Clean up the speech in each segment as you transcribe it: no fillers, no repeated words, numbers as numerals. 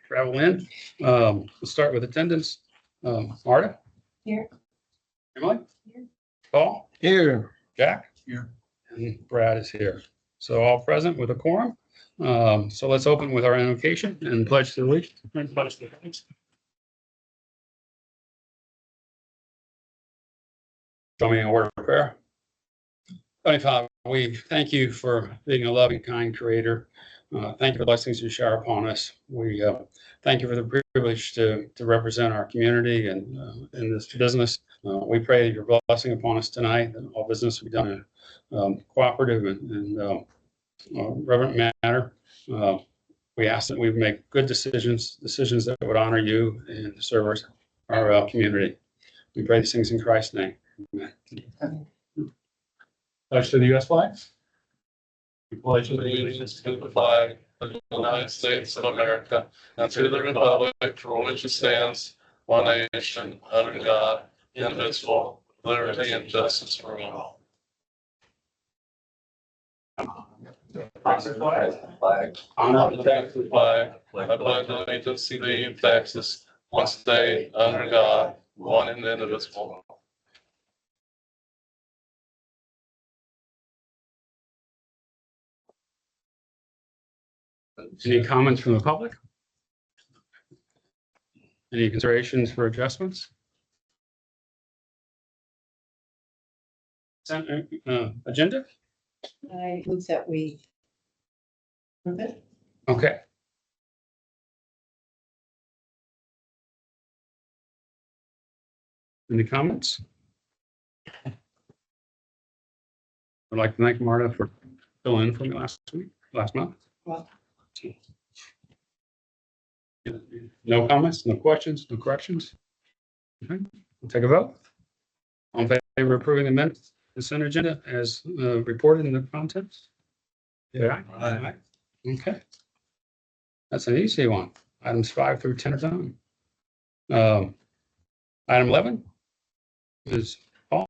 travel in. We'll start with attendance. Marta? Here. Emily? Here. Paul? Here. Jack? Here. And Brad is here. So all present with a quorum. So let's open with our invocation and pledge to the allegiance. Pledge to the flags. Show me a word of prayer. Heavenly Father, we thank you for being a loving, kind creator. Thank you for the blessings you shower upon us. We thank you for the privilege to represent our community and in this business. We pray your blessing upon us tonight, that all business will be done in a cooperative and reverent manner. We ask that we make good decisions that would honor you and serve our community. We pray these things in Christ's name. Amen. Pledge to the U.S. flag. We pledge Allegiance to the flag of the United States of America and to the republic for which it stands, one nation, under God, indivisible, with liberty and justice for all. Flag. Honor the Texas flag. I pledge allegiance to thee, Texas, one state, under God, one and indivisible. Any comments from the public? Any considerations for adjustments? Agenda? I move that we approve it. Okay. Any comments? I'd like to thank Marta for filling in for me last month. Well, No comments, no questions, no corrections? Okay, we'll take a vote. All in favor of approving the minutes, consent agenda as reported in the contents? Yeah. Aye. Okay. That's an easy one. Items 5 through 10 are done. Item 11 is Paul.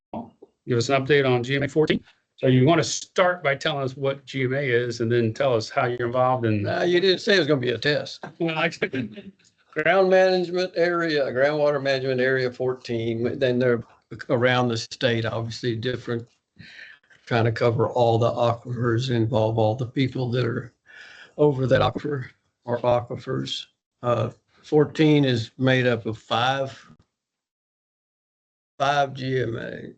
Give us an update on GMA 14. So you want to start by telling us what GMA is and then tell us how you're involved in. You didn't say it was going to be a test. Ground management area, groundwater management area 14. Then they're around the state, obviously different, trying to cover all the aquifers, involve all the people that are over that aquifer or aquifers. 14 is made up of five GMA,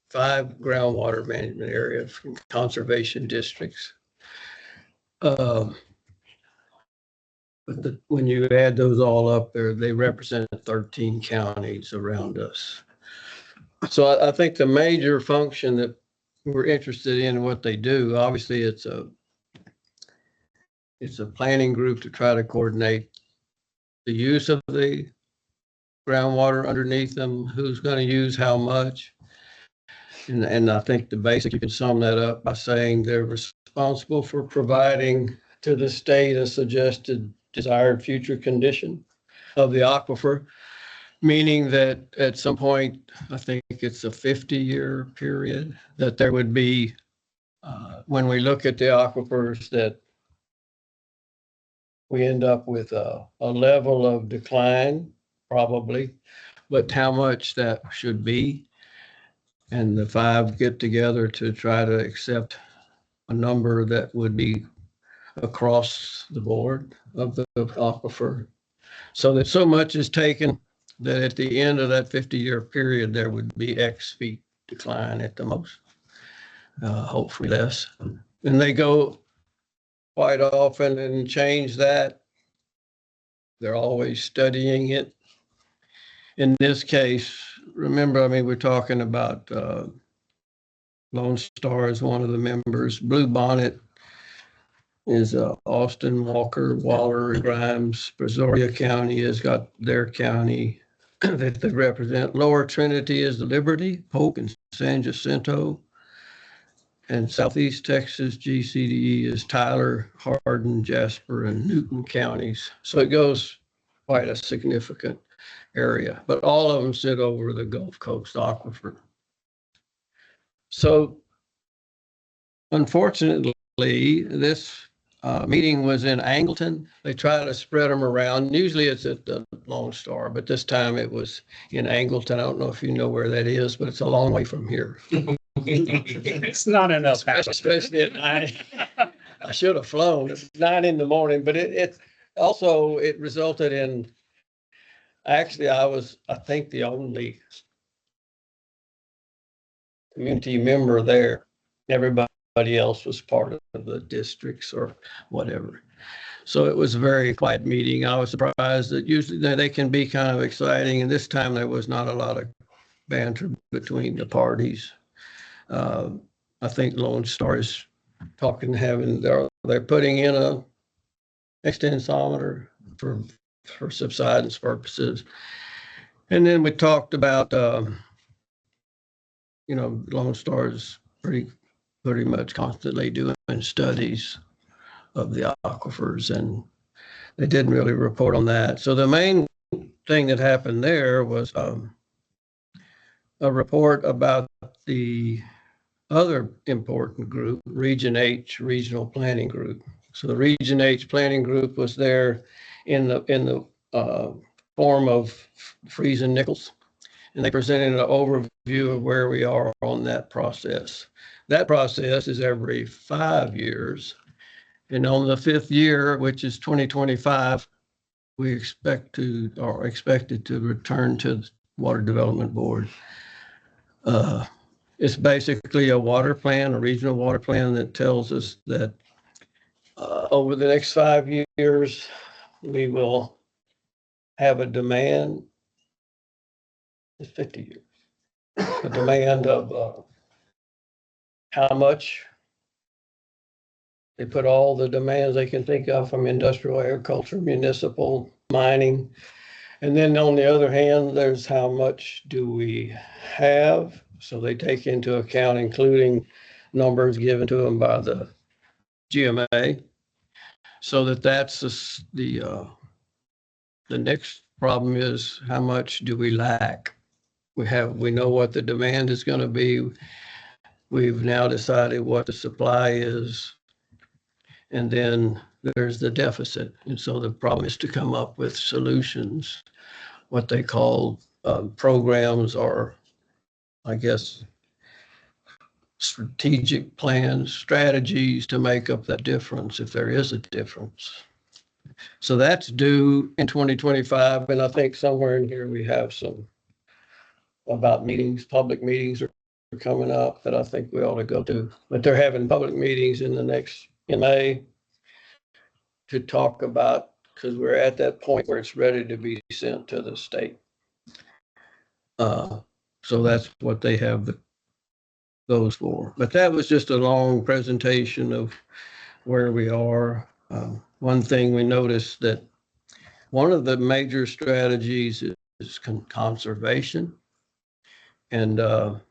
5 groundwater management area conservation districts. But when you add those all up there, they represent 13 counties around us. So I think the major function that we're interested in what they do, obviously it's a planning group to try to coordinate the use of the groundwater underneath them, who's going to use how much. And I think the basic, you can sum that up by saying they're responsible for providing to the state a suggested desired future condition of the aquifer, meaning that at some point, I think it's a 50-year period, that there would be, when we look at the aquifers, that we end up with a level of decline, probably, but how much that should be. And the 5 get together to try to accept a number that would be across the board of the aquifer. So that so much is taken that at the end of that 50-year period, there would be X feet decline at the most, hopefully less. And they go quite often and change that. They're always studying it. In this case, remember, I mean, we're talking about Lone Star is one of the members. Blue Bonnet is Austin, Walker, Waller, Grimes. Brazoria County has got their county that they represent. Lower Trinity is the Liberty, Polk, and San Jacinto. And Southeast Texas GCDE is Tyler, Hardin, Jasper, and Newton counties. So it goes quite a significant area, but all of them sit over the Gulf Coast aquifer. So unfortunately, this meeting was in Angleton. They try to spread them around. Usually it's at the Lone Star, but this time it was in Angleton. I don't know if you know where that is, but it's a long way from here. It's not enough. Especially at 9. I should have flown. It's 9 in the morning, but it also, it resulted in, actually, I think, the only community member there. Everybody else was part of the districts or whatever. So it was a very quiet meeting. I was surprised that usually they can be kind of exciting, and this time there was not a lot of banter between the parties. I think Lone Star is they're putting in a extensometer for subsidence purposes. And then we talked about, Lone Star is pretty much constantly doing studies of the aquifers, and they didn't really report on that. So the main thing that happened there was a report about the other important group, Region H, Regional Planning Group. So the Region H Planning Group was there in the form of Friesen Nichols, and they presented an overview of where we are on that process. That process is every 5 years, and on the 5th year, which is 2025, we expected to return to the Water Development Board. It's basically a water plan, a regional water plan that tells us that over the next 5 years, we will have a demand. It's 50 years. A demand of how much. They put all the demands they can think of from industrial, agriculture, municipal, mining. And then on the other hand, there's how much do we have? So they take into account, including numbers given to them by the GMA. So that's the next problem is how much do we lack? We know what the demand is going to be. We've now decided what the supply is. And then there's the deficit. And so the problem is to come up with solutions, what they call programs, or I guess strategic plans, strategies to make up that difference if there is a difference. So that's due in 2025. And I think somewhere in here we have some about meetings, public meetings are coming up that I think we ought to go to. But they're having public meetings in May to talk about, because we're at that point where it's ready to be sent to the state. So that's what they have those for. But that was just a long presentation of where we are. One thing we noticed that one of the major strategies is conservation, and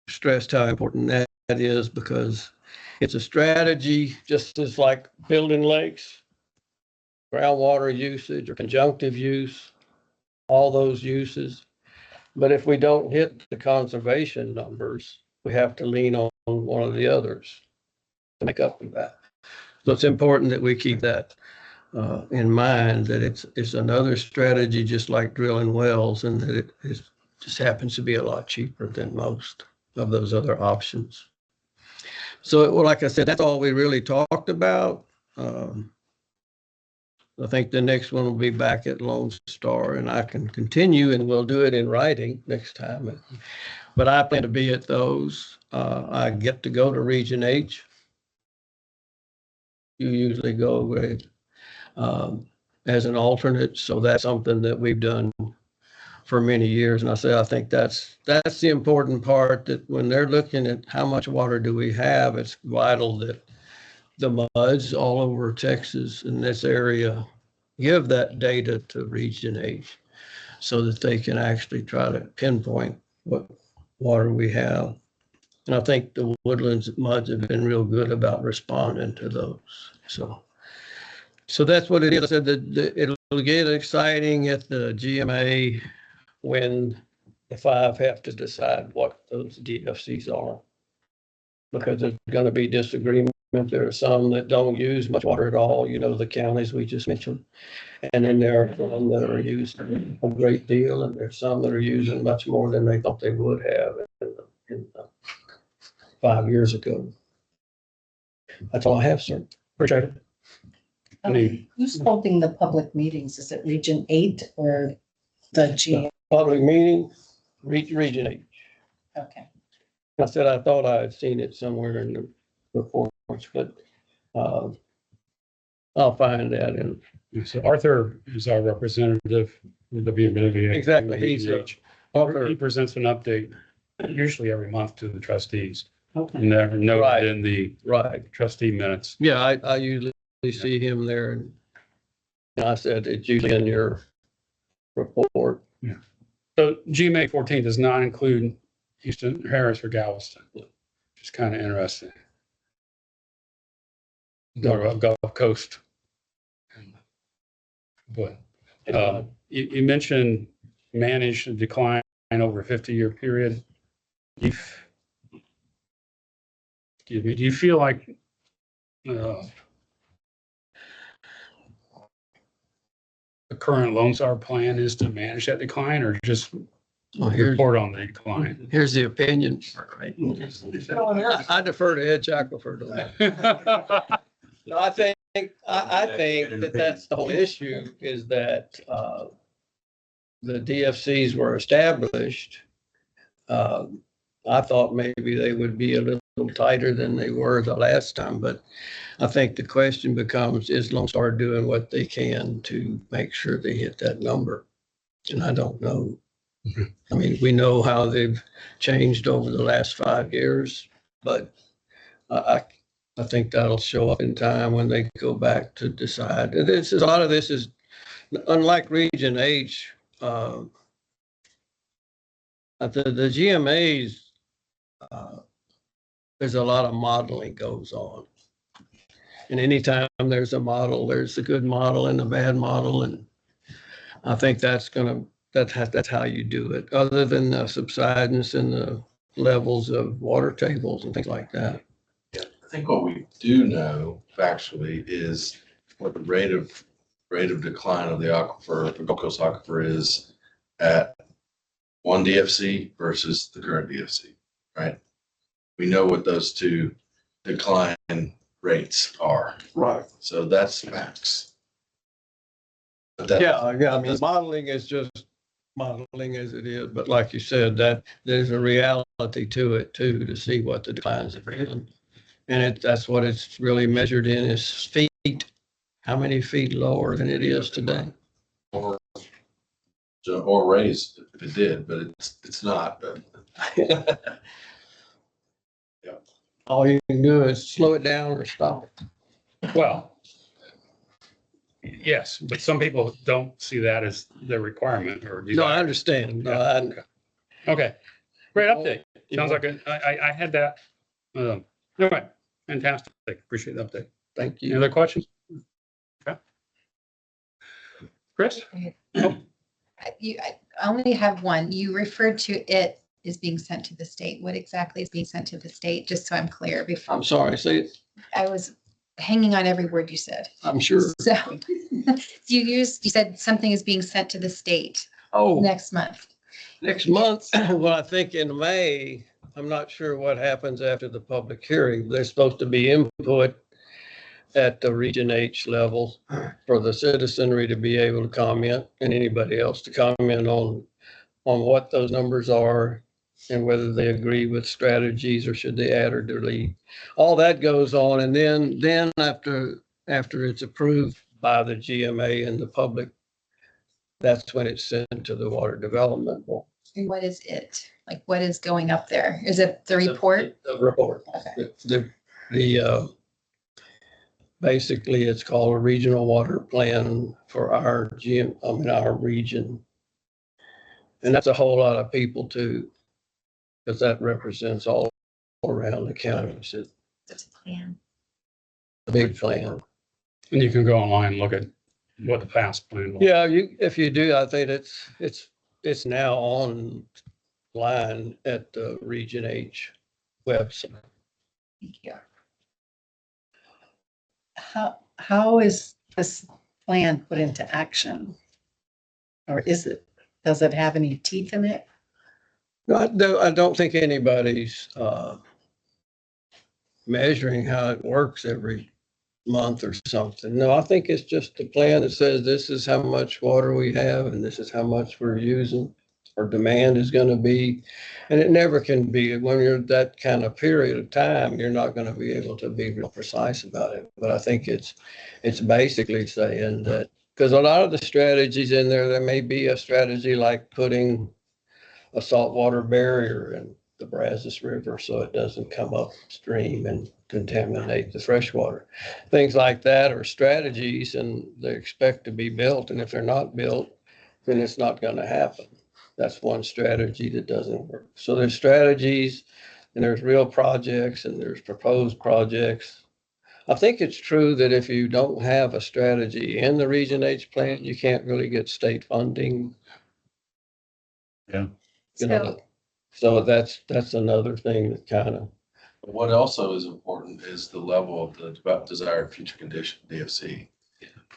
stressed how important that is, because it's a strategy just as like building lakes, groundwater usage or conjunctive use, all those uses. But if we don't hit the conservation numbers, we have to lean on one of the others to make up for that. So it's important that we keep that in mind, that it's another strategy, just like drilling wells, and that it just happens to be a lot cheaper than most of those other options. So, well, like I said, that's all we really talked about. I think the next one will be back at Lone Star, and I can continue, and we'll do it in writing next time. But I plan to be at those. I get to go to Region H. You usually go with, as an alternate, so that's something that we've done for many years. And I think that's the important part, that when they're looking at how much water do we have, it's vital that the MUDs all over Texas in this area give that data to Region H so that they can actually try to pinpoint what water we have. And I think the Woodlands MUDs have been real good about responding to those. So that's what it is. I said that it'll get exciting at the GMA when the 5 have to decide what those DFCs are. because there's gonna be disagreement. There are some that don't use much water at all, you know, the counties we just mentioned. And then there are some that are using a great deal, and there's some that are using much more than they thought they would have in 5 years ago. That's all I have, sir. Appreciate it. Who's holding the public meetings? Is it Region 8 or the G? Public meeting, Region 8. Okay. I said I thought I had seen it somewhere in the reports, but I'll find that in. So Arthur is our representative with the WMBA. Exactly, he's He Arthur. presents an update usually every month to the trustees. Okay. And they're Right. noted in the Right. trustee minutes. Yeah, I usually see him there, and I said it's usually in your report. So GMA 14 does not include Houston, Harris, or Galveston. Just kind of interesting. Gulf Coast. But you mentioned managed decline over a 50-year period. Excuse me, do you feel like the current Lone Star plan is to manage that decline or just Well, report on the decline? here's the opinion. I defer to Ed Shackelford on that. No, I think that that's the whole issue is that, the DFCs were established. I thought maybe they would be a little tighter than they were the last time, but I think the question becomes, is Lone Star doing what they can to make sure they hit that number? And I don't know. I mean, we know how they've changed over the last 5 years, but I think that'll show up in time when they go back to decide. And this is, a lot of this is, unlike Region H, the GMAs, there's a lot of modeling goes on. And anytime there's a model, there's a good model and a bad model. And I think that's how you do it, other than the subsidence and the levels of water tables and things like that. I think what we do know factually is what the rate of decline of the aquifer, the Gulf Coast aquifer is at one DFC versus the current DFC, right? We know what those two decline rates are. Right. So that's facts. But that- Yeah, I mean, modeling is just modeling as it is, but like you said, that there's a reality to it too, to see what the declines have been. And that's what it's really measured in is feet. How many feet lower than it is today? Or raised if it did, but it's not. But All you can do is slow it down or stop it. Well, yes, but some people don't see that as their requirement or No, I desire. understand. No, Okay, great update. Sounds like I had that. All right, fantastic. Appreciate the update. Thank Any you. other questions? Okay. Chris? I only have one. You referred to it as being sent to the state. What exactly is being sent to the state? Just so I'm clear before. I'm sorry, see, I was hanging on every word you said. I'm sure. So you said something is being sent to the state Oh, next month. next month, well, I think in May, I'm not sure what happens after the public hearing. There's supposed to be input at the Region H level for the citizenry to be able to comment and anybody else to comment on what those numbers are and whether they agree with strategies or should they add or delete. All that goes on. And then after it's approved by the GMA and the public, that's when it's sent to the Water Development Board. And what is it? Like, what is going up there? Is it the report? The report. Okay. Basically, it's called a regional water plan for our region. And that's a whole lot of people too, because that represents all around the county. It's That's a plan. a big plan. And you can go online and look at what the past plan was. Yeah, if you do, I think it's now online at the Region H website. Thank you. How is this plan put into action? Or does it have any teeth in it? No, I don't think anybody's measuring how it works every month or something. No, I think it's just a plan that says this is how much water we have and this is how much we're using or demand is going to be. And it never can be, when you're that kind of period of time, you're not going to be able to be real precise about it. But I think it's basically saying that, because a lot of the strategies in there may be a strategy like putting a saltwater barrier in the Brazos River so it doesn't come upstream and contaminate the freshwater. Things like that are strategies and they expect to be built. And if they're not built, then it's not going to happen. That's one strategy that doesn't work. So there's strategies and there's real projects and there's proposed projects. I think it's true that if you don't have a strategy in the Region H plan, you can't really get state funding. Yeah. You know, so that's another thing that kind of, What also is important is the level of the desired future condition, DFC.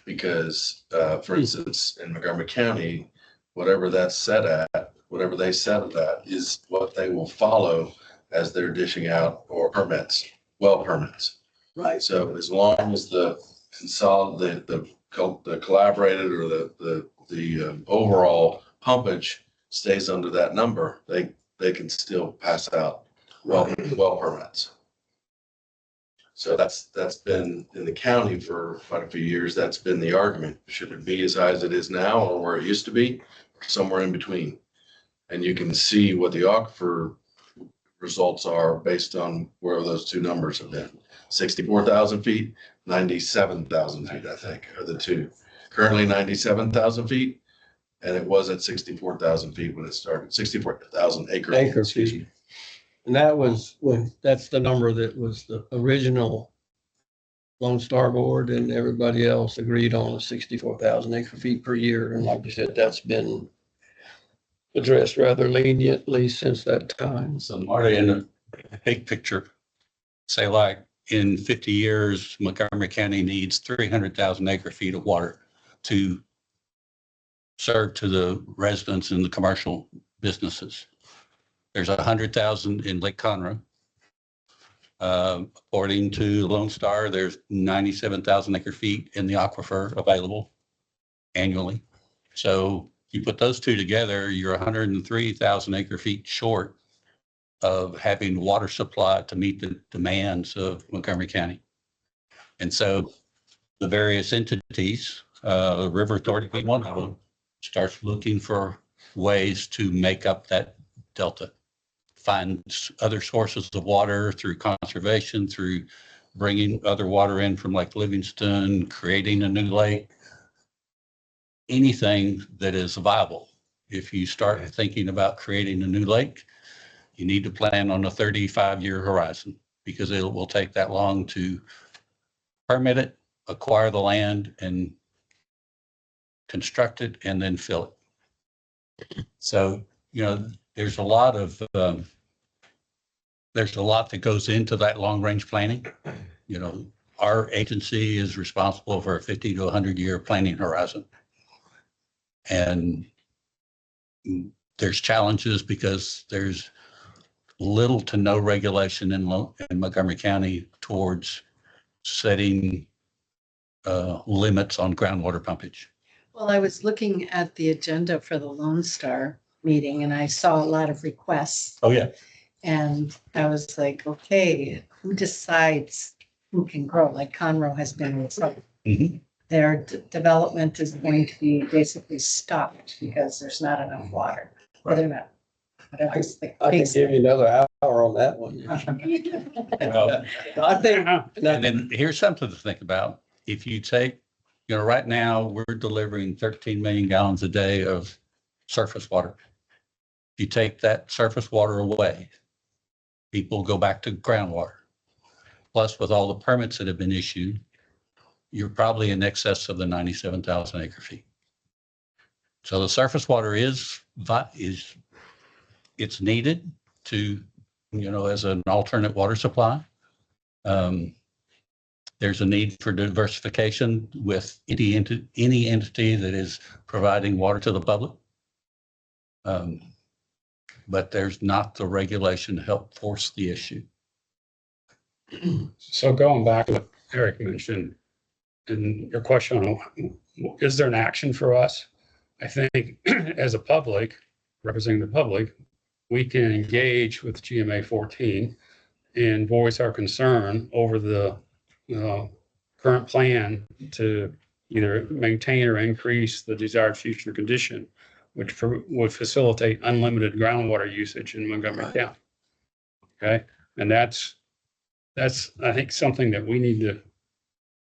Because, for instance, in Montgomery County, whatever that's set at, whatever they set it at is what they will follow as they're dishing out or permits, well permits. right. So as long as the collaborated or the overall pumpage stays under that number, they can still pass out well permits. So that's been in the county for quite a few years. That's been the argument. Should it be as high as it is now or where it used to be, somewhere in between? And you can see what the aquifer results are based on where those two numbers have been. 64,000 feet, 97,000 feet, I think, are the two. Currently 97,000 feet, and it was at 64,000 feet when it started, 64,000 acre feet. Acre feet. And that was that's the number that was the original Lone Star Board, and everybody else agreed on the 64,000 acre feet per year. And like you said, that's been addressed rather leniently since that time. So Marty, in the big picture, say like in 50 years, Montgomery County needs 300,000 acre feet of water to serve to the residents and the commercial businesses. There's 100,000 in Lake Conroe. According to Lone Star, there's 97,000 acre feet in the aquifer available annually. So you put those two together, you're 103,000 acre feet short of having water supply to meet the demands of Montgomery County. And so the various entities, River Authority being one of them, starts looking for ways to make up that delta, find other sources of water through conservation, through bringing other water in from Lake Livingston, creating a new lake, anything that is viable. If you start thinking about creating a new lake, you need to plan on a 35-year horizon because it will take that long to permit it, acquire the land, and construct it, and then fill it. So, you know, there's a lot that goes into that long-range planning. You know, our agency is responsible for a 50 to 100-year planning horizon. And there's challenges because there's little to no regulation in Montgomery County towards setting limits on groundwater pumpage. Well, I was looking at the agenda for the Lone Star meeting and I saw a lot of requests. Oh, yeah. And I was like, okay, who decides who can grow? Like Conroe has been in trouble. Mhm. Their development is going to be basically stopped because there's not enough water. Or they're not. Whatever's the I can case. give you another hour on that one. Well, I think, and then here's something to think about. If you take, you know, right now we're delivering 13 million gallons a day of surface water. If you take that surface water away, people go back to groundwater. Plus, with all the permits that have been issued, you're probably in excess of the 97,000 acre feet. So the surface water is it's needed to, you know, as an alternate water supply. There's a need for diversification with any entity that is providing water to the public. But there's not the regulation to help force the issue. So going back to what Eric mentioned, and your question on, is there an action for us? I think as a public, representing the public, we can engage with GMA 14 and voice our concern over the current plan to either maintain or increase the desired future condition, which would facilitate unlimited groundwater usage in Montgomery County. Okay, and that's, I think, something that we need to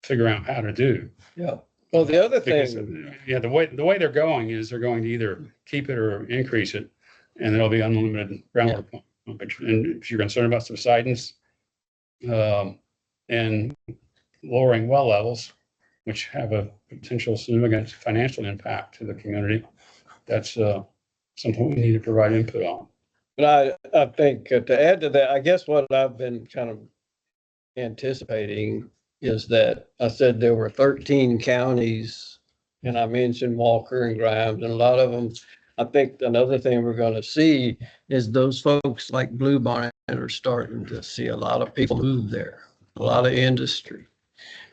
figure out how to do. Yeah. Well, the other Because, thing, yeah, the way they're going is they're going to either keep it or increase it, and there'll be unlimited groundwater pumpage. And if you're concerned about subsidence, and lowering well levels, which have a potential significant financial impact to the community, that's something we need to provide input on. but I think to add to that, I guess what I've been kind of anticipating is that I said there were 13 counties, and I mentioned Walker and Grimes, and a lot of them, I think another thing we're going to see is those folks like Bluebonnet are starting to see a lot of people move there, a lot of industry.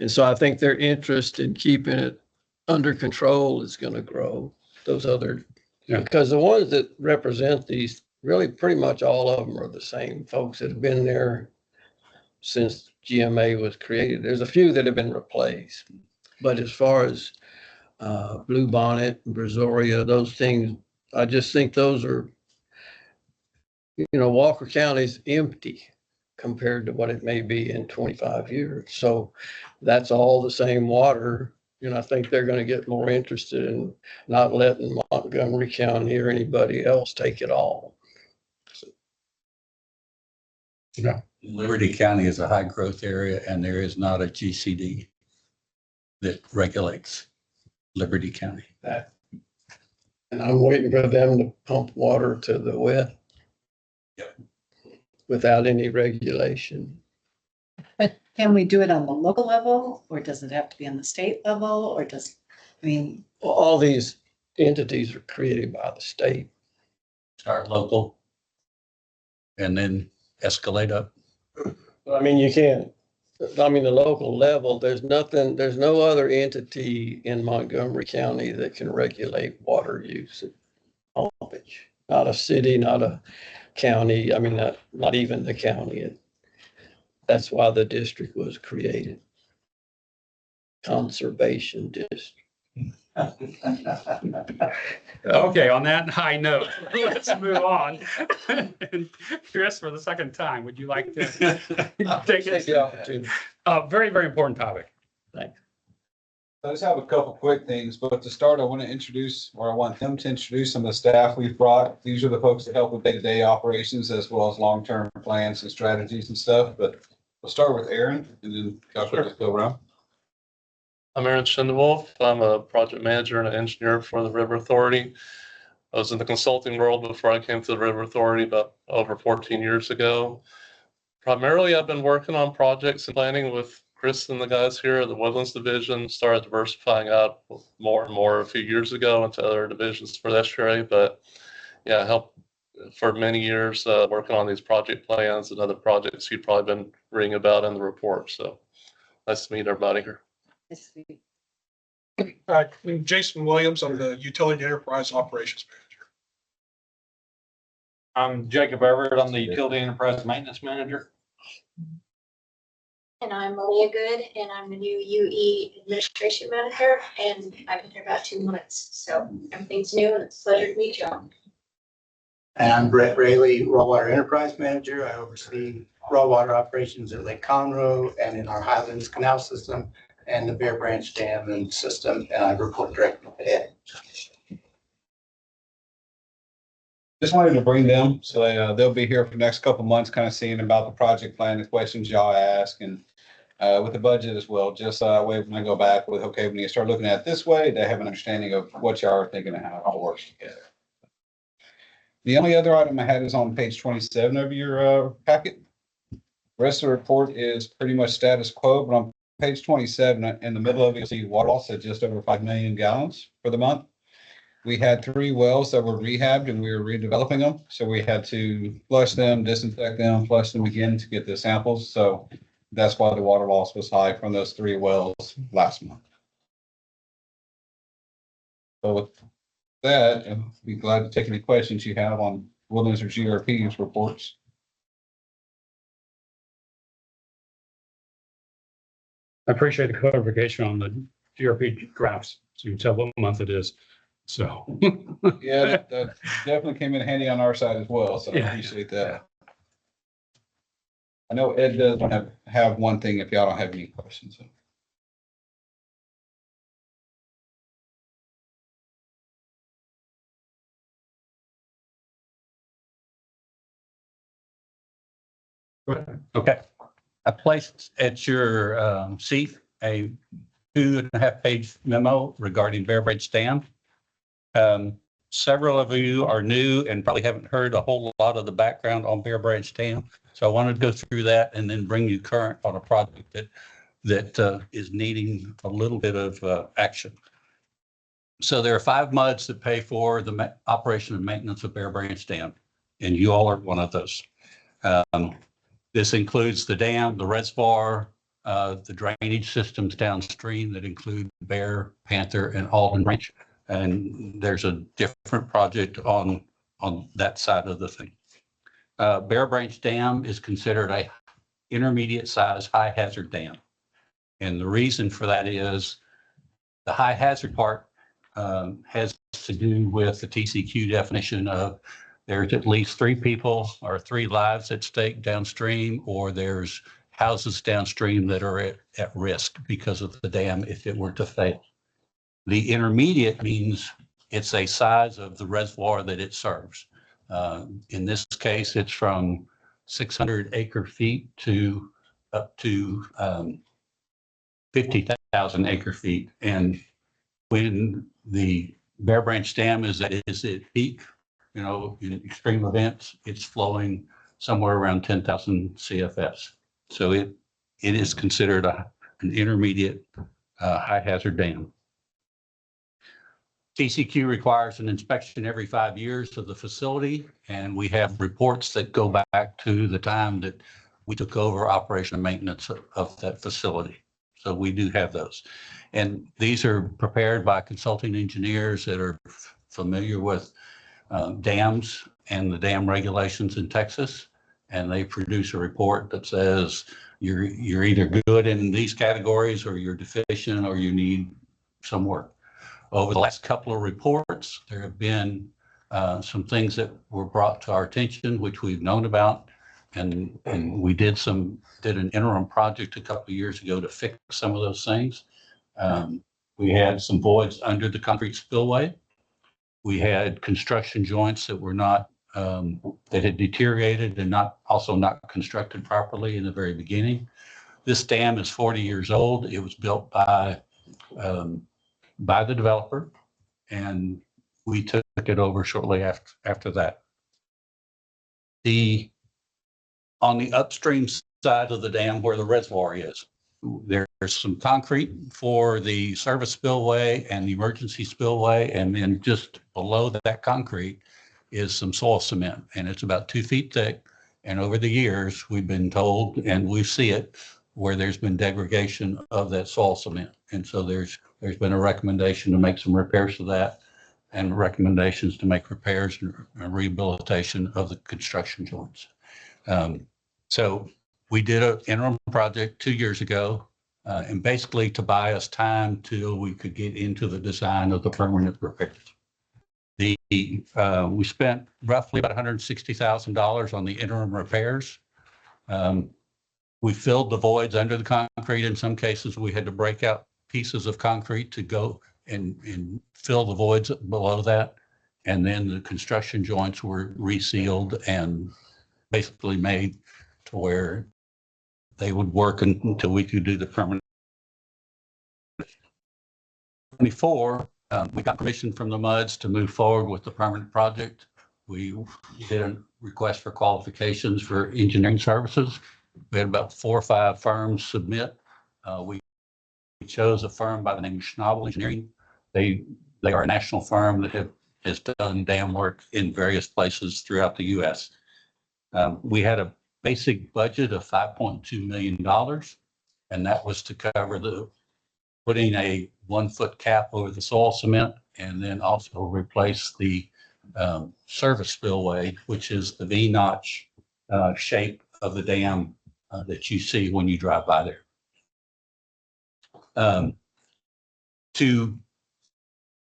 And so I think their interest in keeping it under control is going to grow. Those other, Yeah. because the ones that represent these, really pretty much all of them are the same folks that have been there since GMA was created. There's a few that have been replaced. But as far as Bluebonnet, Brazoria, those things, I just think those are, Walker County's empty compared to what it may be in 25 years. So that's all the same water. And I think they're going to get more interested in not letting Montgomery County or anybody else take it all. Liberty County is a high growth area and there is not a GCD that regulates Liberty County. And I'm waiting for them to pump water to the wet. Yep. Without any regulation. But can we do it on the local level, or does it have to be on the state level, or All these entities are created by the state. Start local and then escalate up. I mean, you can't, the local level, there's no other entity in Montgomery County that can regulate water use and pumpage. Not a city, not a county, not even the county. That's why the district was created. Conservation district. Okay, on that high note, let's move on. And Chris, for the second time, would you like to take Take the opportunity. Very, very important topic. I just have a couple quick things, but to start, I want them to introduce some of the staff we've brought. These are the folks that help with day-to-day operations as well as long-term plans and strategies and stuff, but we'll start with Aaron and then Josh will just go around. I'm Aaron Schindewolf. I'm a project manager and an engineer for the River Authority. I was in the consulting world before I came to the River Authority about over 14 years ago. Primarily, I've been working on projects and planning with Chris and the guys here at the Woodlands Division. Started diversifying out more and more a few years ago into other divisions for the estuary. But yeah, I helped for many years working on these project plans and other projects you've probably been reading about in the report. So nice to meet everybody here. I'm Jason Williams. I'm the Utility Enterprise Operations Manager. I'm Jacob Everett. I'm the Utility Enterprise Maintenance Manager. And I'm Malia Good, and I'm the new UE Administration Manager, and I've been here about 2 months, so everything's new, and it's a pleasure to meet you all. And I'm Brett Rayleigh, Raw Water Enterprise Manager. I oversee raw water operations at Lake Conroe and in our Highlands Canal System and the Bear Branch Dam and System, and I report directly to Ed. Just wanted to bring them, so they'll be here for the next couple months, kind of seeing about the project plan, the questions y'all ask, and with the budget as well, just way when I go back with, okay, when you start looking at it this way, they have an understanding of what y'all are thinking and how it all works together. The only other item I had is on page 27 of your packet. Rest of the report is pretty much status quo, but on page 27, in the middle of it, you see water loss at just over 5 million gallons for the month. We had 3 wells that were rehabbed and we were redeveloping them. So we had to flush them, disinfect them, flush them again to get the samples. So that's why the water loss was high from those 3 wells last month. So with that, I'd be glad to take any questions you have on Wilderness or GRP's reports. I appreciate the clarification on the GRP graphs, so you can tell what month it is. So. Yeah, that definitely came in handy on our side as well, so I Yeah. appreciate that. I know Ed does want to have one thing if y'all don't have any questions. Okay. I placed at your seat a 2.5-page memo regarding Bear Branch Dam. Several of you are new and probably haven't heard a whole lot of the background on Bear Branch Dam. So I wanted to go through that and then bring you current on a project that is needing a little bit of action. So there are 5 MUDs that pay for the operation and maintenance of Bear Branch Dam, and you all are one of those. This includes the dam, the reservoir, the drainage systems downstream that include Bear, Panther, and Alden Branch. And there's a different project on that side of the thing. Bear Branch Dam is considered a intermediate size high hazard dam. And the reason for that is the high hazard part has to do with the TCQ definition of there's at least 3 people or 3 lives at stake downstream, or there's houses downstream that are at risk because of the dam if it were to fail. The intermediate means it's a size of the reservoir that it serves. In this case, it's from 600 acre feet to up to 50,000 acre feet. And when the Bear Branch Dam is at peak, you know, in extreme events, it's flowing somewhere around 10,000 CFS. So it is considered an intermediate high hazard dam. TCQ requires an inspection every 5 years of the facility, and we have reports that go back to the time that we took over operation and maintenance of that facility. So we do have those. And these are prepared by consulting engineers that are familiar with dams and the dam regulations in Texas. And they produce a report that says you're either good in these categories or you're deficient or you need some work. Over the last couple of reports, there have been some things that were brought to our attention, which we've known about. And we did an interim project a couple of years ago to fix some of those things. We had some voids under the concrete spillway. We had construction joints that were not, that had deteriorated and also not constructed properly in the very beginning. This dam is 40 years old. It was built by the developer, and we took it over shortly after that. On the upstream side of the dam where the reservoir is, there's some concrete for the service spillway and the emergency spillway, and then just below that concrete is some soil cement, and it's about 2 feet thick. And over the years, we've been told, and we see it, where there's been degradation of that soil cement. And so there's been a recommendation to make some repairs to that, and recommendations to make repairs and rehabilitation of the construction joints. So we did an interim project 2 years ago, and basically to buy us time till we could get into the design of the permanent repairs. We spent roughly about $160,000 on the interim repairs. We filled the voids under the concrete. In some cases, we had to break out pieces of concrete to go and fill the voids below that. And then the construction joints were resealed and basically made to where they would work until we could do the permanent. Before, we got permission from the MUDs to move forward with the permanent project. We did a request for qualifications for engineering services, We had about 4 or 5 firms submit. We chose a firm by the name of Schnabel Engineering. They are a national firm that has done dam work in various places throughout the U.S. We had a basic budget of $5.2 million, and that was to cover putting a 1-foot cap over the soil cement, and then also replace the service spillway, which is the V-notch shape of the dam that you see when you drive by there.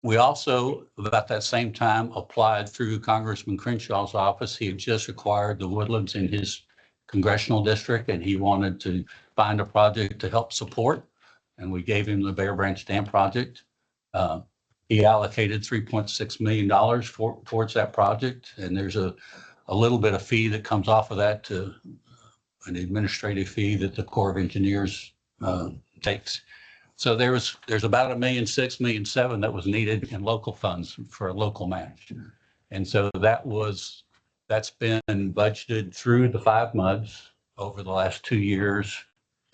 We also, about that same time, applied through Congressman Crenshaw's office. He had just acquired the woodlands in his congressional district, and he wanted to find a project to help support. And we gave him the Bear Branch Dam project. He allocated $3.6 million towards that project. And there's a little bit of fee that comes off of that, to an administrative fee that the Corps of Engineers takes. So there's about $1.6 million, $1.7 million that was needed in local funds for a local match. And so that's been budgeted through the 5 MUDs over the last 2 years.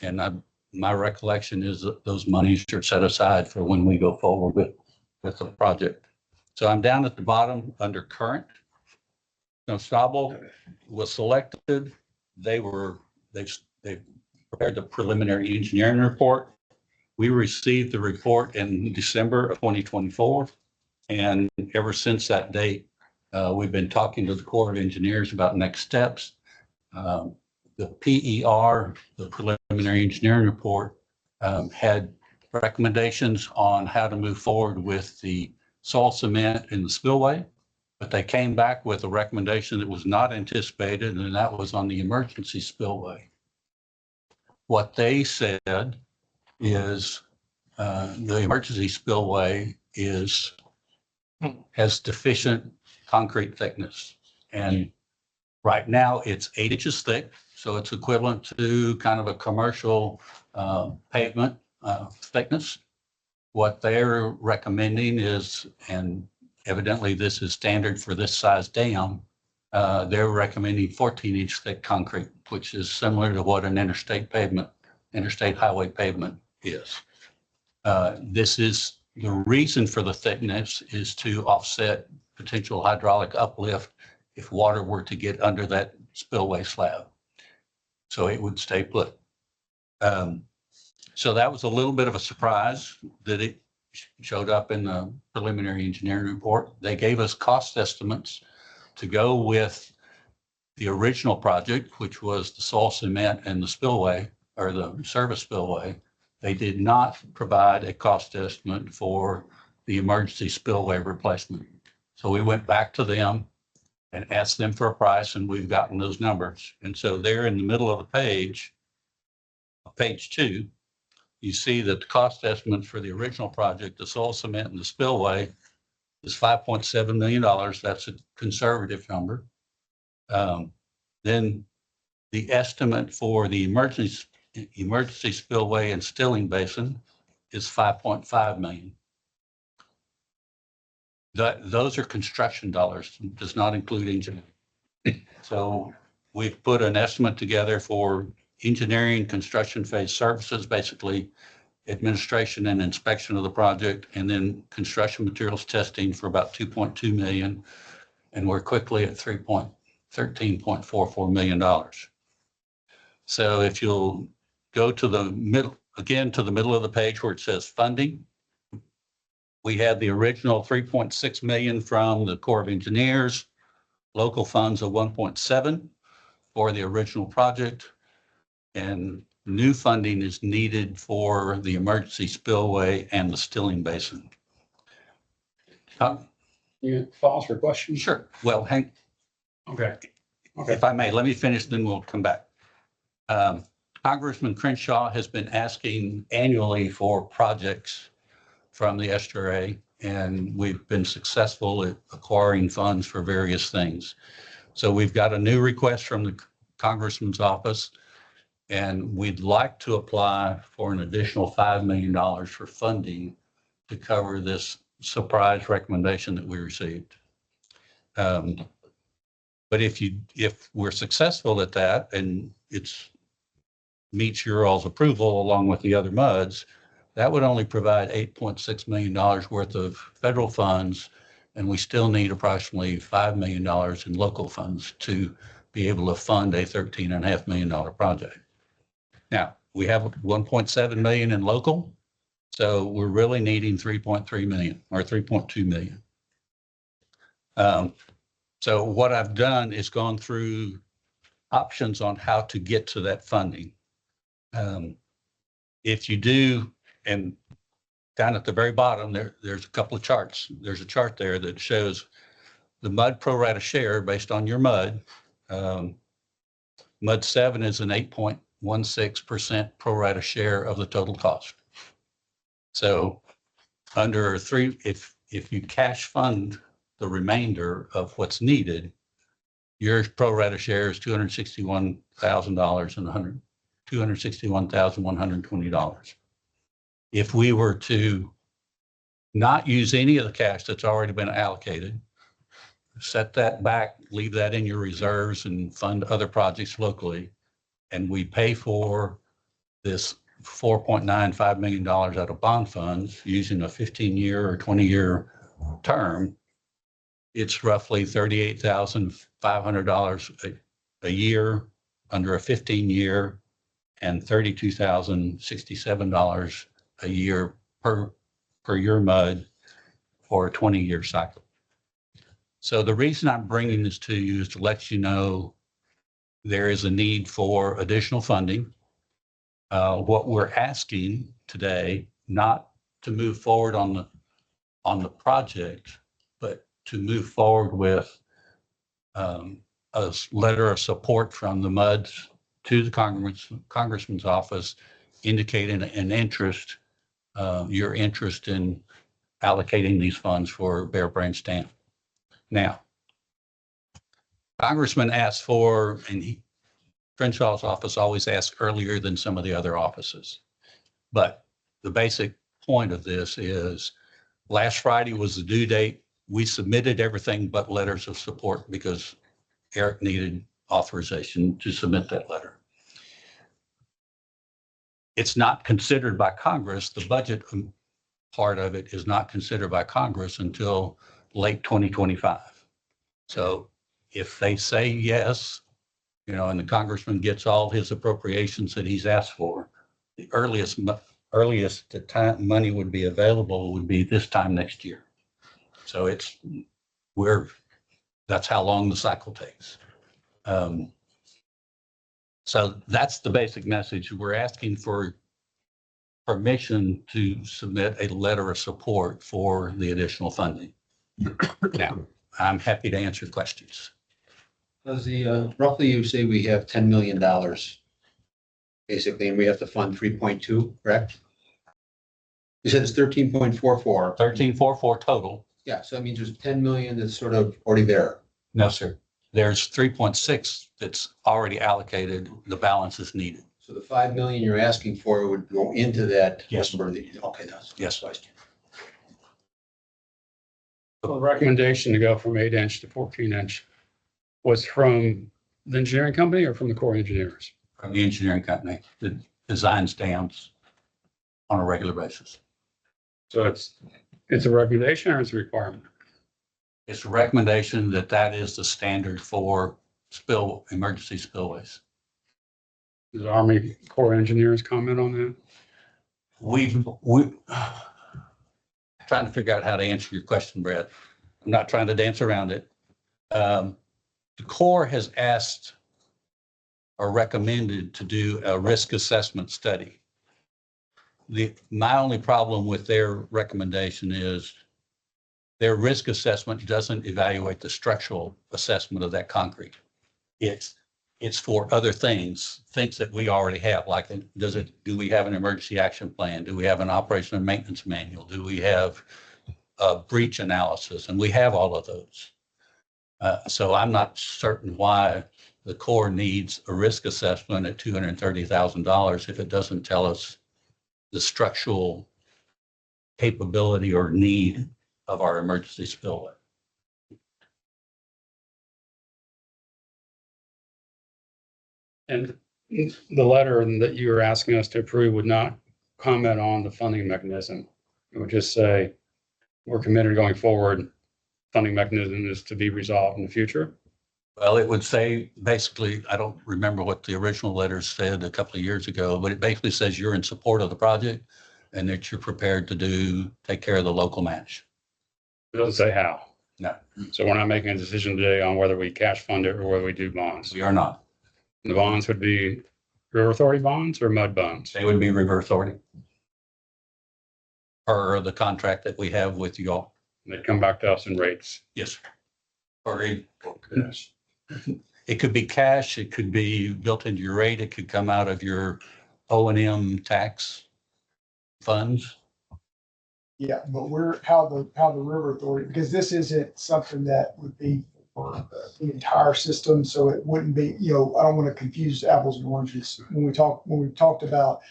And my recollection is that those monies are set aside for when we go forward with the project. So I'm down at the bottom under current. Now, Schnabel was selected. They've prepared the preliminary engineering report. We received the report in December of 2024. And ever since that date, we've been talking to the Corps of Engineers about next steps. The PER, the preliminary engineering report, had recommendations on how to move forward with the soil cement in the spillway, but they came back with a recommendation that was not anticipated, and that was on the emergency spillway. What they said is the emergency spillway has deficient concrete thickness, and right now it's 8 inches thick, so it's equivalent to kind of a commercial pavement thickness. What they're recommending is, and evidently this is standard for this size dam, they're recommending 14-inch thick concrete, which is similar to what an interstate highway pavement is. This is the reason for the thickness is to offset potential hydraulic uplift if water were to get under that spillway slab. So it would stay put. So that was a little bit of a surprise that it showed up in the preliminary engineering report. They gave us cost estimates to go with the original project, which was the soil cement and the spillway, or the service spillway. They did not provide a cost estimate for the emergency spillway replacement. So we went back to them and asked them for a price, and we've gotten those numbers. And so there in the middle of the page 2, you see that the cost estimate for the original project, the soil cement and the spillway, is $5.7 million. That's a conservative number. Then the estimate for the emergency spillway and stilling basin is $5.5 million. Those are construction dollars, does not include engineering. So we've put an estimate together for engineering, construction phase services, basically administration and inspection of the project, and then construction materials testing for about $2.2 million. And we're quickly at $13.44 million. So if you'll go to the middle, again, to the middle of the page where it says funding, we had the original $3.6 million from the Corps of Engineers, local funds of 1.7 for the original project, and new funding is needed for the emergency spillway and the stilling basin. You pause for questions? Sure. Well, Hank, Okay. if I may, let me finish, then we'll come back. Congressman Crenshaw has been asking annually for projects from the SRA, and we've been successful at acquiring funds for various things. So we've got a new request from the Congressman's office, and we'd like to apply for an additional $5 million for funding to cover this surprise recommendation that we received. But if we're successful at that, and it's meets your all's approval along with the other MUDs, that would only provide $8.6 million worth of federal funds. And we still need approximately $5 million in local funds to be able to fund a $13.5 million project. Now, we have 1.7 million in local, so we're really needing 3.3 million or 3.2 million. So what I've done is gone through options on how to get to that funding. If you do, and down at the very bottom, there's a couple of charts. There's a chart there that shows the MUD pro rata share based on your MUD. MUD 7 is an 8.16% pro rata share of the total cost. So under three, if you cash fund the remainder of what's needed, your pro rata share is $261,000 and $261,120. If we were to not use any of the cash that's already been allocated, set that back, leave that in your reserves and fund other projects locally, and we pay for this $4.95 million out of bond funds using a 15-year or 20-year term, it's roughly $38,500 a year under a 15-year and $32,067 a year per year MUD for a 20-year cycle. So the reason I'm bringing this to you is to let you know there is a need for additional funding. What we're asking today, not to move forward on the project, but to move forward with a letter of support from the MUDs to the Congressman's office indicating an interest, your interest in allocating these funds for Bear Branch Dam. Now, Congressman asked for, and Crenshaw's office always asks earlier than some of the other offices. But the basic point of this is last Friday was the due date. We submitted everything but letters of support because Eric needed authorization to submit that letter. It's not considered by Congress. The budget part of it is not considered by Congress until late 2025. So if they say yes, and the congressman gets all his appropriations that he's asked for, the earliest the time money would be available would be this time next year. So that's how long the cycle takes. So that's the basic message. We're asking for permission to submit a letter of support for the additional funding. Now, I'm happy to answer questions. Does roughly you say we have $10 million basically, and we have to fund 3.2, correct? You said it's 13.44. 13.44 total. Yeah, so that means there's 10 million that's sort of already there. No, sir. There's 3.6 that's already allocated. The balance is needed. So the 5 million you're asking for would go into that Yes. number. Okay, that's Yes. question. The recommendation to go from 8-inch to 14-inch was from the engineering company or from the Corps of Engineers? From the engineering company that designs dams on a regular basis. So it's a recommendation or it's a requirement? It's a recommendation that is the standard for emergency spillways. Does the Army Corps of Engineers comment on that? We trying to figure out how to answer your question, Brett. I'm not trying to dance around it. The Corps has asked or recommended to do a risk assessment study. My only problem with their recommendation is their risk assessment doesn't evaluate the structural assessment of that concrete. It's for other things that we already have, like do we have an emergency action plan? Do we have an operation and maintenance manual? Do we have a breach analysis? And we have all of those. So I'm not certain why the Corps needs a risk assessment at $230,000 if it doesn't tell us the structural capability or need of our emergency spillway. And the letter that you were asking us to approve would not comment on the funding mechanism. It would just say, we're committed going forward. Funding mechanism is to be resolved in the future. Well, it would say, basically, I don't remember what the original letter said a couple of years ago, but it basically says you're in support of the project and that you're prepared to take care of the local match. It doesn't say how. No, So we're not making a decision today on whether we cash fund it or whether we do bonds. we are not. The bonds would be River Authority bonds or mud bonds? They would be River Authority. Per the contract that we have with you all. They'd come back to us in rates. Yes. Or it could be cash, it could be built into your rate, it could come out of your O&M tax funds. Yeah, but how the river authority, because this isn't something that would be for the entire system, so it wouldn't be, I don't want to confuse apples and oranges. When we've talked about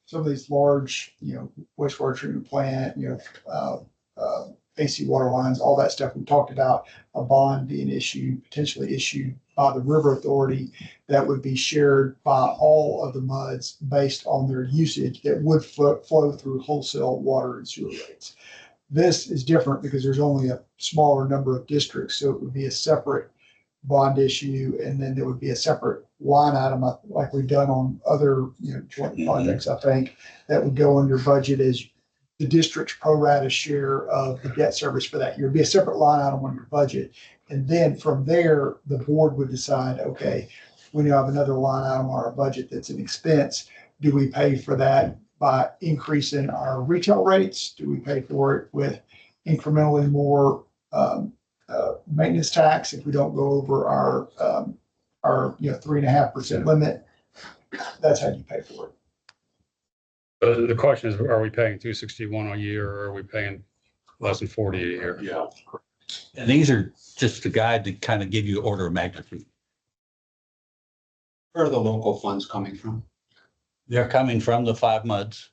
some of these large, wastewater treatment plant, AC water lines, all that stuff, we talked about a bond being potentially issued by the river authority that would be shared by all of the MUDs based on their usage that would flow through wholesale water and sewer rates. This is different because there's only a smaller number of districts, so it would be a separate bond issue, and then there would be a separate line item like we've done on other joint projects, I think, that would go under budget as the district's pro rata share of the debt service for that year. It'd be a separate line item on your budget. And then from there, the board would decide, okay, we now have another line item on our budget that's an expense. Do we pay for that by increasing our retail rates? Do we pay for it with incrementally more maintenance tax if we don't go over our 3.5% limit? That's how you pay for it. The question is, are we paying 261 a year or are we paying less than 40 a year? Yeah. And these are just a guide to kind of give you order of magnitude. Where are the local funds coming from? They're coming from the 5 MUDs.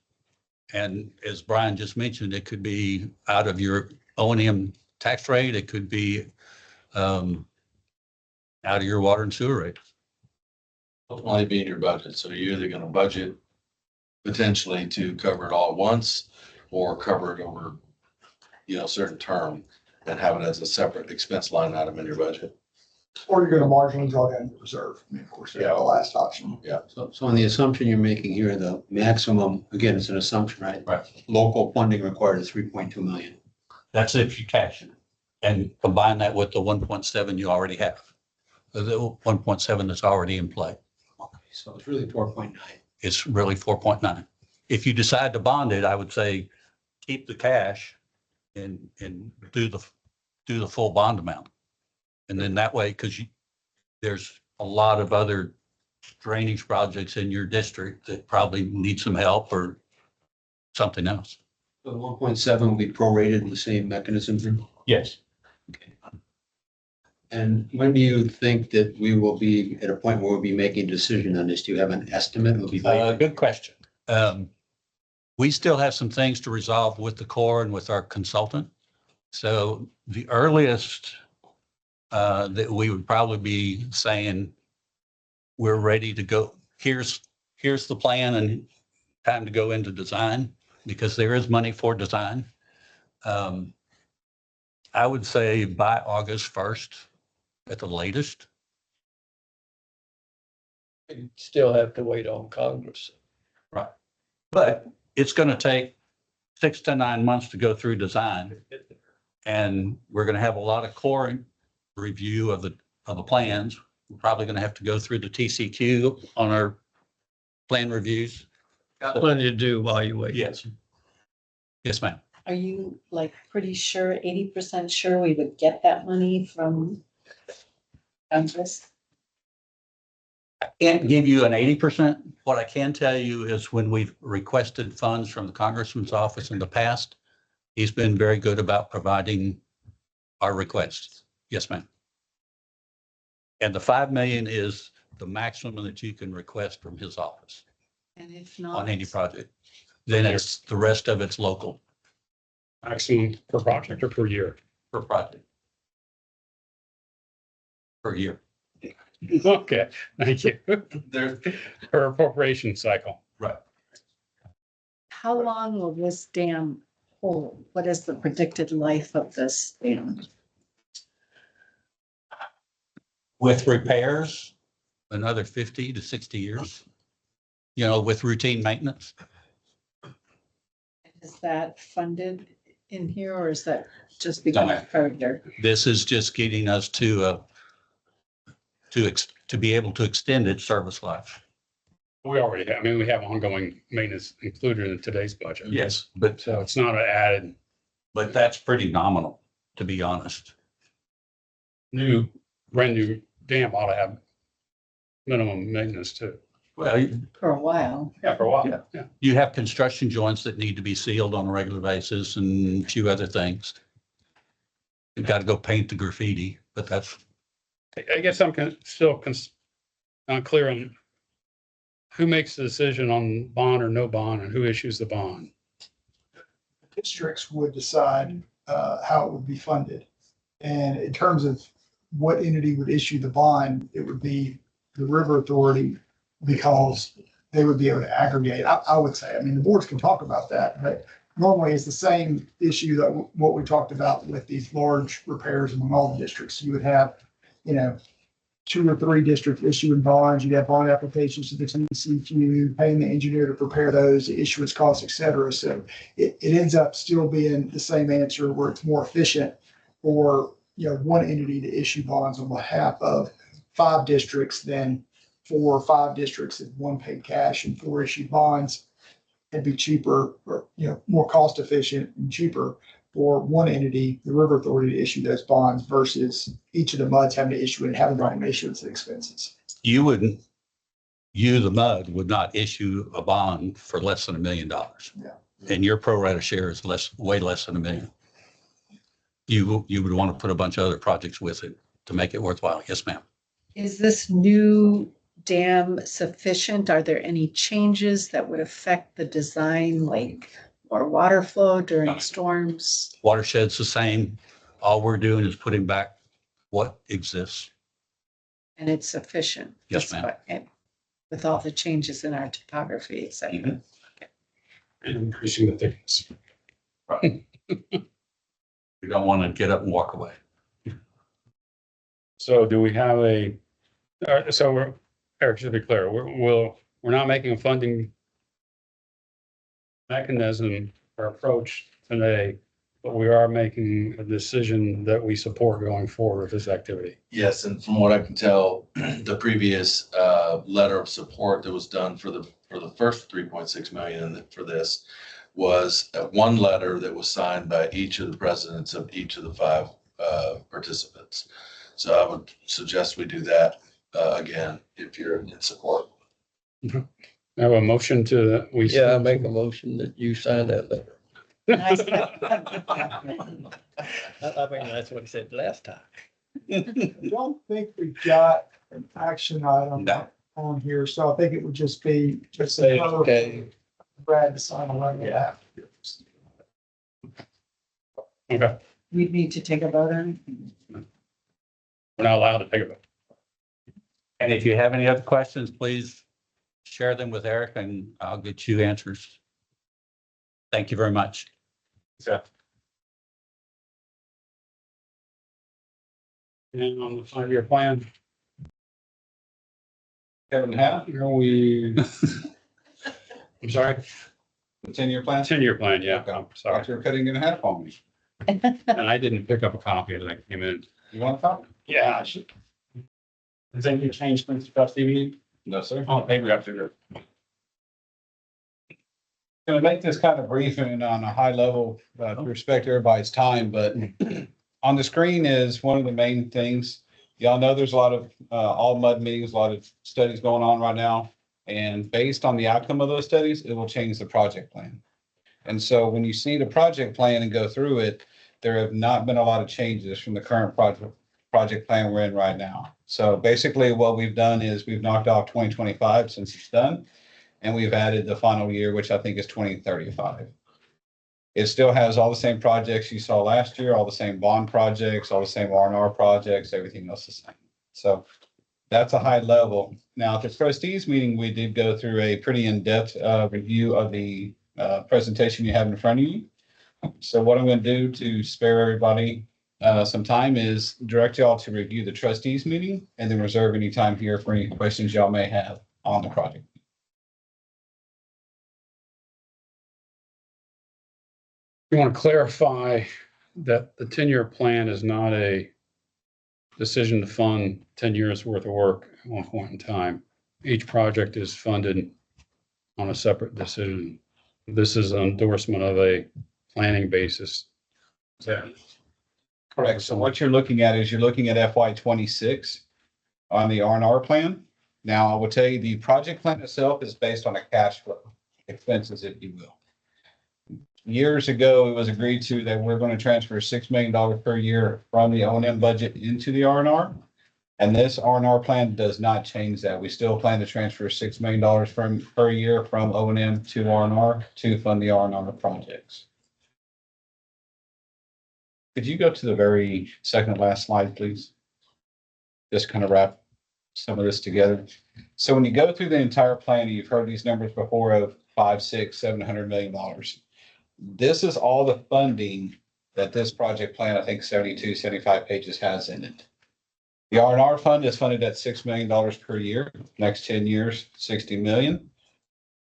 And as Brian just mentioned, it could be out of your O&M tax rate. It could be out of your water and sewer rates. It'll only be in your budget. So you're either gonna budget potentially to cover it all at once or cover it over, a certain term and have it as a separate expense line item in your budget. Or you're gonna marginally draw down your reserve. I mean, of course, that's the last option. Yeah. So on the assumption you're making here, the maximum, again, it's an assumption, right? Right. Local funding required is 3.2 million. That's if you cash it. And combine that with the 1.7 you already have. The 1.7 that's already in play. Okay, so it's really 4.9. It's really 4.9. If you decide to bond it, I would say keep the cash and do the full bond amount. And then that way, because there's a lot of other drainage projects in your district that probably need some help or something else. So the 1.7 will be prorated in the same mechanism? Yes. Okay. And when do you think that we will be at a point where we'll be making a decision on this? Do you have an estimate? Will be Good question. We still have some things to resolve with the Corps and with our consultant. So the earliest that we would probably be saying we're ready to go. Here's the plan and time to go into design because there is money for design. I would say by August 1st at the latest. You still have to wait on Congress. Right. But it's going to take 6 to 9 months to go through design. And we're going to have a lot of core review of the plans. We're probably going to have to go through the TCQ on our plan reviews. Got plenty to do while you wait. Yes. Yes, ma'am. Are you pretty sure, 80% sure we would get that money from Congress? I can't give you an 80%. What I can tell you is when we've requested funds from the Congressman's office in the past, he's been very good about providing our requests. Yes, ma'am. And the 5 million is the maximum that you can request from his office And if not, on any project. Then it's the rest of it's local Maximum per project or per year? per project. Per year. Okay, thank you. There, Per appropriation cycle. right. How long will this dam hold? What is the predicted life of this dam? With repairs, another 50 to 60 years, you know, with routine maintenance. Is that funded in here or is that just No, become ma'am. further? This is just getting us to be able to extend its service life. We already have, I mean, we have ongoing maintenance included in today's budget. Yes, but, So it's not an added but that's pretty nominal, to be honest. brand new dam ought to have minimum maintenance too. Well, For a while. Yeah, for a while. Yeah. you have construction joints that need to be sealed on a regular basis and a few other things. You've got to go paint the graffiti, but that's, I guess I'm still unclear on who makes the decision on bond or no bond and who issues the bond. Districts would decide how it would be funded. And in terms of what entity would issue the bond, it would be the River Authority because they would be able to aggregate. I would say, I mean, the boards can talk about that, but normally it's the same issue that what we talked about with these large repairs among all the districts. You would have, you know, 2 or 3 districts issuing bonds. You'd have bond applications to the TCEQ, paying the engineer to prepare those, the issuance costs, et cetera. So it ends up still being the same answer where it's more efficient for, you know, one entity to issue bonds on behalf of 5 districts than 4 or 5 districts if one paid cash and 4 issued bonds. It'd be cheaper or, you know, more cost efficient and cheaper for one entity, the River Authority, to issue those bonds versus each of the MUDs having to issue it and having their own issuance expenses. you, the MUD, would not issue a bond for less than $1 million. Yeah. And your pro rata share is way less than $1 million. You would want to put a bunch of other projects with it to make it worthwhile. Yes, ma'am. Is this new dam sufficient? Are there any changes that would affect the design, like more water flow during storms? Watershed's the same. All we're doing is putting back what exists. And it's sufficient? Yes, ma'am. And with all the changes in our topography, et cetera. Mhm. And increasing the thickness. We don't want to get up and walk away. So do we have Eric, should be clear, we're not making a funding mechanism or approach today, but we are making a decision that we support going forward with this activity. Yes, and from what I can tell, the previous letter of support that was done for the first 3.6 million for this was one letter that was signed by each of the presidents of each of the 5 participants. So I would suggest we do that again if you're in support. I have a motion to, Yeah, I make a motion that you sign that letter. Nice. I mean, that's what he said last time. I don't think we got an action item No. on here, so I think it would just be just Say, another okay, Brad to sign a letter. Yeah. okay, We'd need to take a vote on it. we're not allowed to take a vote. And if you have any other questions, please share them with Eric and I'll get you answers. Thank you very much. And on the 5-year plan, Kevin, how? here we, I'm sorry, The 10-year plan? 10-year plan, yeah, I'm sorry. Thought you were cutting in half on me. And I didn't pick up a copy as I came in. You want to talk? Yeah, I should. Has anything changed since the trustee meeting? No, sir. Oh, maybe I figured. Gonna make this kind of brief and on a high level, to respect everybody's time, but on the screen is one of the main things. Y'all know there's a lot of, all MUD meetings, a lot of studies going on right now. And based on the outcome of those studies, it will change the project plan. And so when you see the project plan and go through it, there have not been a lot of changes from the current project plan we're in right now. So basically what we've done is we've knocked off 2025 since it's done. And we've added the final year, which I think is 2035. It still has all the same projects you saw last year, all the same bond projects, all the same R&R projects, everything else the same. So that's a high level. Now, at the trustees meeting, we did go through a pretty in-depth review of the presentation you have in front of you. So what I'm going to do to spare everybody some time is direct y'all to review the trustees meeting and then reserve any time here for any questions y'all may have on the project. We want to clarify that the 10-year plan is not a decision to fund 10 years worth of work at one point in time. Each project is funded on a separate decision. This is an endorsement of a planning basis. Correct. So what you're looking at is you're looking at FY 26 on the R&R plan. Now, I will tell you, the project plan itself is based on a cash flow, expenses, if you will. Years ago, it was agreed to that we're going to transfer $6 million per year from the O&M budget into the R&R. And this R&R plan does not change that. We still plan to transfer $6 million per year from O&M to R&R to fund the R&R projects. Could you go to the very second last slide, please? Just kind of wrap some of this together. So when you go through the entire plan, you've heard these numbers before of 5, 6, $700 million. This is all the funding that this project plan, I think 72, 75 pages has in it. The R&R fund is funded at $6 million per year. Next 10 years, $60 million.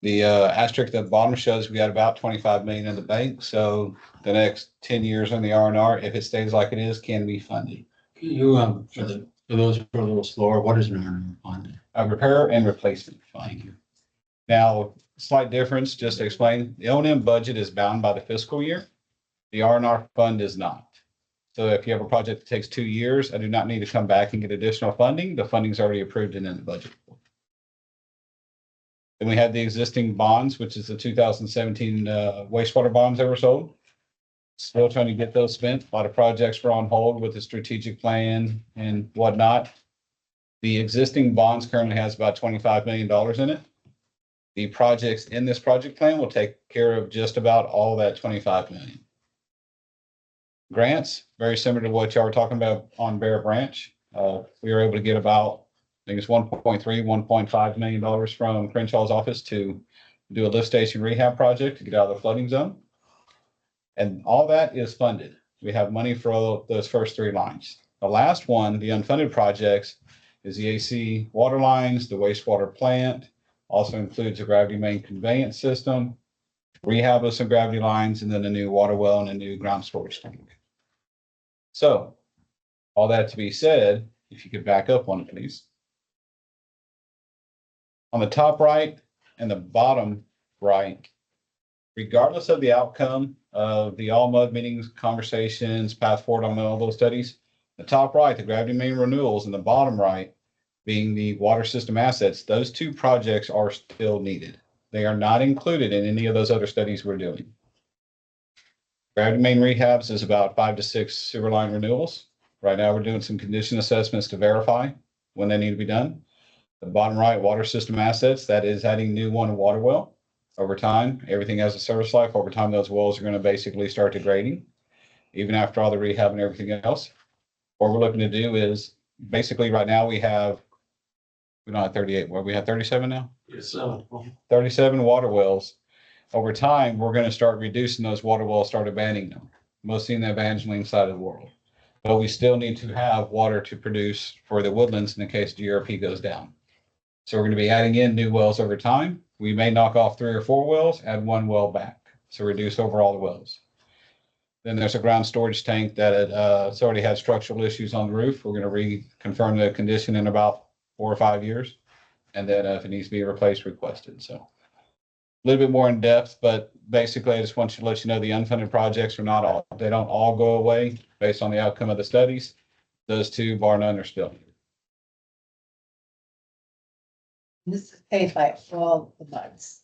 The asterisk at the bottom shows we got about 25 million in the bank. So the next 10 years on the R&R, if it stays like it is, can be funded. You, for those who are a little slower, what is an R&R fund? A repair and replacement fund. Thank you. Now, slight difference, just to explain, the O&M budget is bound by the fiscal year. The R&R fund is not. So if you have a project that takes 2 years, I do not need to come back and get additional funding. The funding is already approved and in the budget. Then we have the existing bonds, which is the 2017 wastewater bonds that were sold. Still trying to get those spent. A lot of projects were on hold with the strategic plan and whatnot. The existing bonds currently has about $25 million in it. The projects in this project plan will take care of just about all that 25 million. Grants, very similar to what y'all were talking about on Bear Branch. We were able to get about, I think it's 1.3, $1.5 million from Crenshaw's office to do a lift station rehab project to get out of the flooding zone. And all that is funded. We have money for all those first 3 lines. The last one, the unfunded projects, is the AC water lines, the wastewater plant, also includes a gravity main conveyance system, rehab of some gravity lines, and then a new water well and a new ground storage tank. So all that to be said, if you could back up one, please. On the top right and the bottom right, regardless of the outcome of the all mud meetings, conversations, path forward on all those studies, the top right, the gravity main renewals, and the bottom right being the water system assets, those 2 projects are still needed. They are not included in any of those other studies we're doing. Gravity main rehabs is about 5 to 6 sewer line renewals. Right now, we're doing some condition assessments to verify when they need to be done. The bottom right, water system assets, that is adding new one water well. Over time, everything has a service life. Over time, those wells are going to basically start degrading, even after all the rehab and everything else. What we're looking to do is basically right now we don't have 38, where we have 37 now? Yes. 37 water wells. Over time, we're going to start reducing those water wells, start abandoning them, mostly in the Evangeline side of the world. But we still need to have water to produce for the woodlands in the case GRP goes down. So we're going to be adding in new wells over time. We may knock off 3 or 4 wells, add 1 well back, so reduce overall the wells. Then there's a ground storage tank that it's already had structural issues on the roof. We're going to reconfirm the condition in about 4 or 5 years. And then if it needs to be replaced, requested. So a little bit more in depth, but basically I just want to let you know the unfunded projects are not all, they don't all go away based on the outcome of the studies. Those 2, bar none, are still. This is paid by all the muds.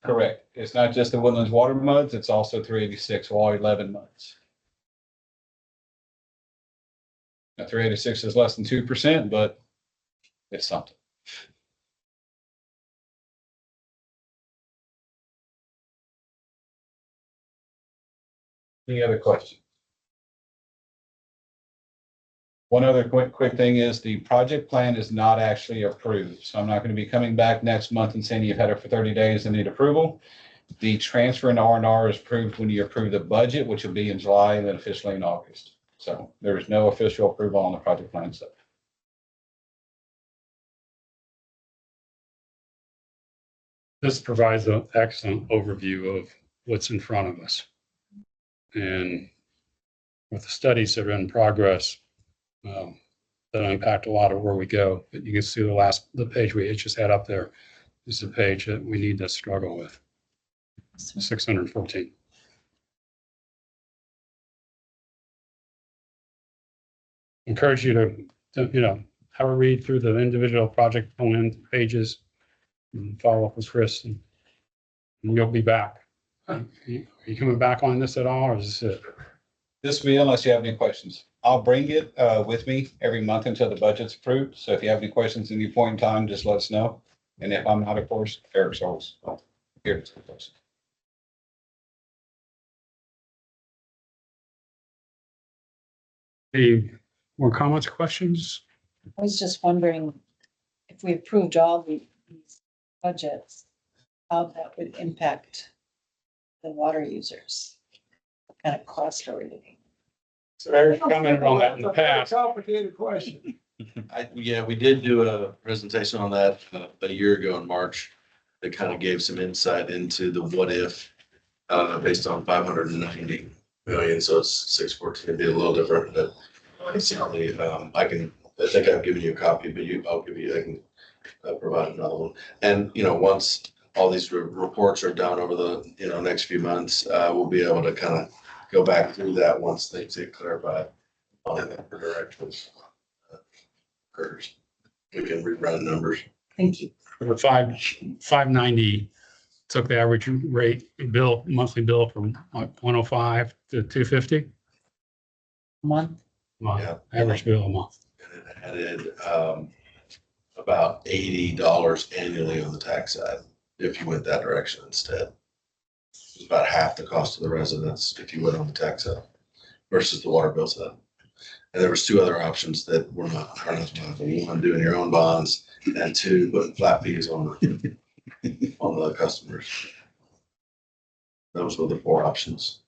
Correct. It's not just the Woodlands water muds, it's also 386, all 11 muds. Now 386 is less than 2%, but it's something. Any other questions? One other quick thing is the project plan is not actually approved. So I'm not going to be coming back next month and saying you've had it for 30 days and need approval. The transfer in R&R is approved when you approve the budget, which will be in July and then officially in August. So there is no official approval on the project plan stuff. This provides an excellent overview of what's in front of us. And with the studies that are in progress, that impact a lot of where we go. But you can see the page we just had up there is the page that we need to struggle with. 614. Encourage you to have a read through the individual project plan pages and follow up with Chris, and you'll be back. Are you coming back on this at all, or is this it? This will be unless you have any questions. I'll bring it with me every month until the budget's approved. So if you have any questions at any point in time, just let us know. And if I'm not, of course, Eric's always here to take questions. Any more comments, questions? I was just wondering if we approved all these budgets, how that would impact the water users. What kind of cost are we looking? So Eric commented on that in the past. Complicated question. Yeah, we did do a presentation on that a year ago in March that kind of gave some insight into the what if based on 590 million. So it's 614, it'd be a little different, but certainly I think I've given you a copy, but I can provide another one. And, once all these reports are done over the, next few months, we'll be able to kind of go back through that once things get clarified on the directions occurs. We can rerun numbers. Thank you. The 590 took the average rate monthly bill from 105 to 250. Month. Yeah. Average bill a month. And it added about $80 annually on the tax side if you went that direction instead. It's about half the cost of the residents if you went on the tax side versus the water bill side. And there was two other options that were not viable. One, doing your own bonds, and two, putting flat fees on the customers. Those were the four options.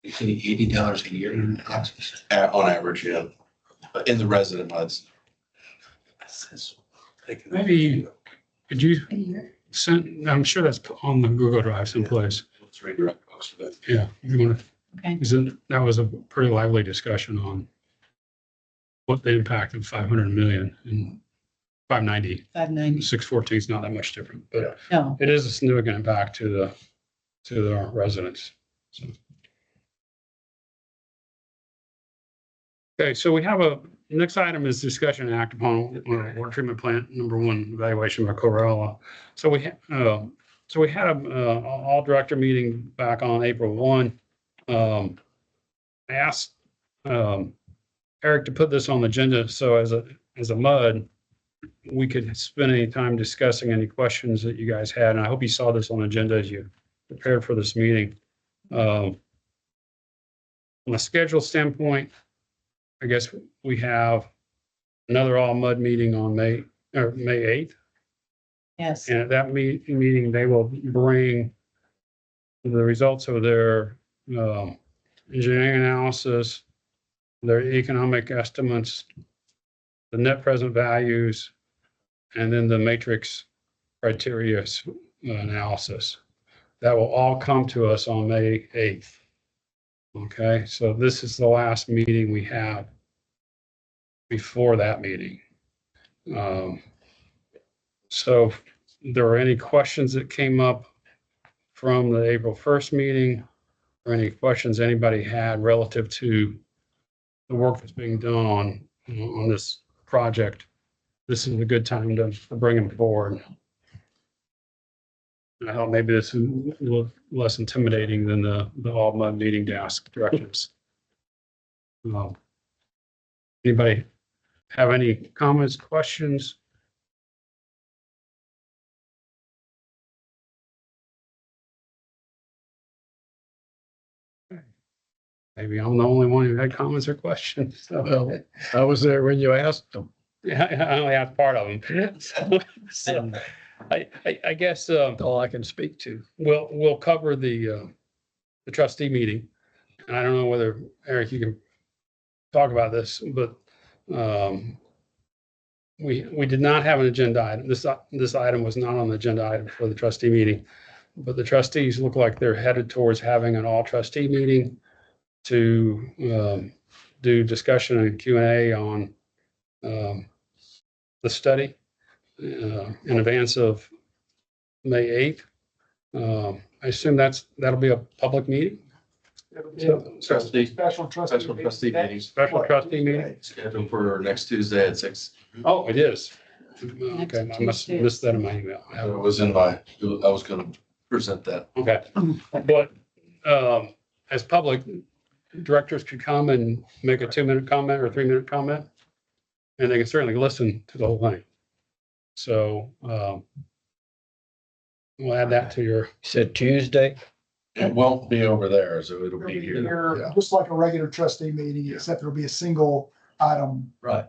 You say $80 a year in taxes? On average, yeah. In the resident MUDs. Maybe, could you A year? send, I'm sure that's on the Google Drive someplace. Let's redirect most of it. Yeah, you want to, Okay. that was a pretty lively discussion on what the impact of 500 million and 590, 590. 614 is not that much different, but No. it is a significant impact to the residents. So. Okay, so we have next item is discussion and act upon water treatment plant number 1 evaluation by Corella. So we had a all director meeting back on April 1. I asked Eric to put this on the agenda so as a MUD, we could spend any time discussing any questions that you guys had. And I hope you saw this on the agenda as you prepared for this meeting. From a schedule standpoint, I guess we have another all MUD meeting on May 8th. Yes. And at that meeting, they will bring the results of their engineering analysis, their economic estimates, the net present values, and then the matrix criteria analysis. That will all come to us on May 8th. Okay, so this is the last meeting we have before that meeting. So if there are any questions that came up from the April 1st meeting, or any questions anybody had relative to the work that's being done on this project, this is a good time to bring them forward. I thought maybe this is a little less intimidating than the all MUD meeting to ask directions. Anybody have any comments, questions? maybe I'm the only one who had comments or questions. So, Well, I was there when you asked them. yeah, I only asked part of them. So, I guess, All I can speak to. we'll cover the trustee meeting. And I don't know whether, Eric, you can talk about this, but, we did not have an agenda item. This item was not on the agenda item for the trustee meeting. But the trustees look like they're headed towards having an all trustee meeting to, do discussion and Q&A on, the study, in advance of May 8th. I assume that'll be a public meeting, Trustee, Special trustee. Special trustee meeting. special trustee meeting. scheduled for next Tuesday at 6. Oh, it is. Okay, I must have missed that in my email. It was in I was gonna present that. Okay, but, as public, directors could come and make a 2-minute comment or a 3-minute comment. And they can certainly listen to the whole thing. So, we'll add that to your, You said Tuesday? It won't be over there, so it'll It'll be be here. here, Yeah. just like a regular trustee meeting, except it'll be a single item Right.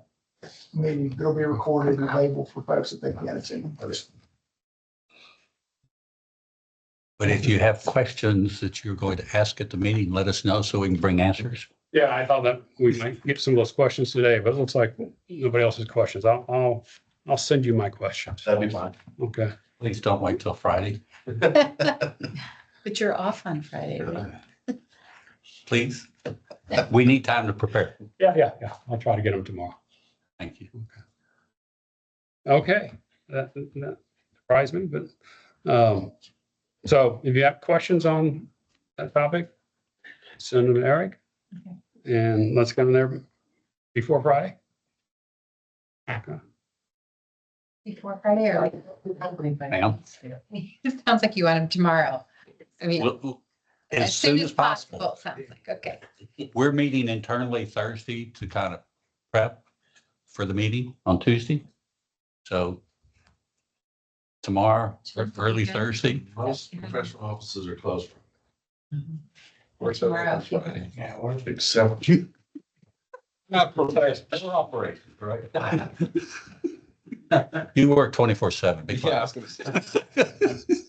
meeting. It'll be recorded and available for folks that they can attend. But if you have questions that you're going to ask at the meeting, let us know so we can bring answers. yeah, I thought that we might get some of those questions today, but it looks like nobody else has questions. I'll send you my questions. That'd be fine. Okay. Please don't wait till Friday, But you're off on Friday, right? please. We need time to prepare. Yeah. I'll try to get them tomorrow. Thank you. Okay, that surprised me, but, so if you have questions on that topic, send them to Eric. And let's get them there before Friday. Okay. Before Friday or Ma'am. it sounds like you want them tomorrow. I mean, As soon as possible. it sounds like, okay. We're meeting internally Thursday to kind of prep for the meeting on Tuesday. So tomorrow, or early Okay. Thursday. Most professional offices are closed. Or tomorrow, if you- Yeah, except you. Not professional operation, right? You work 24/7. Be Yeah, I fine. was gonna say.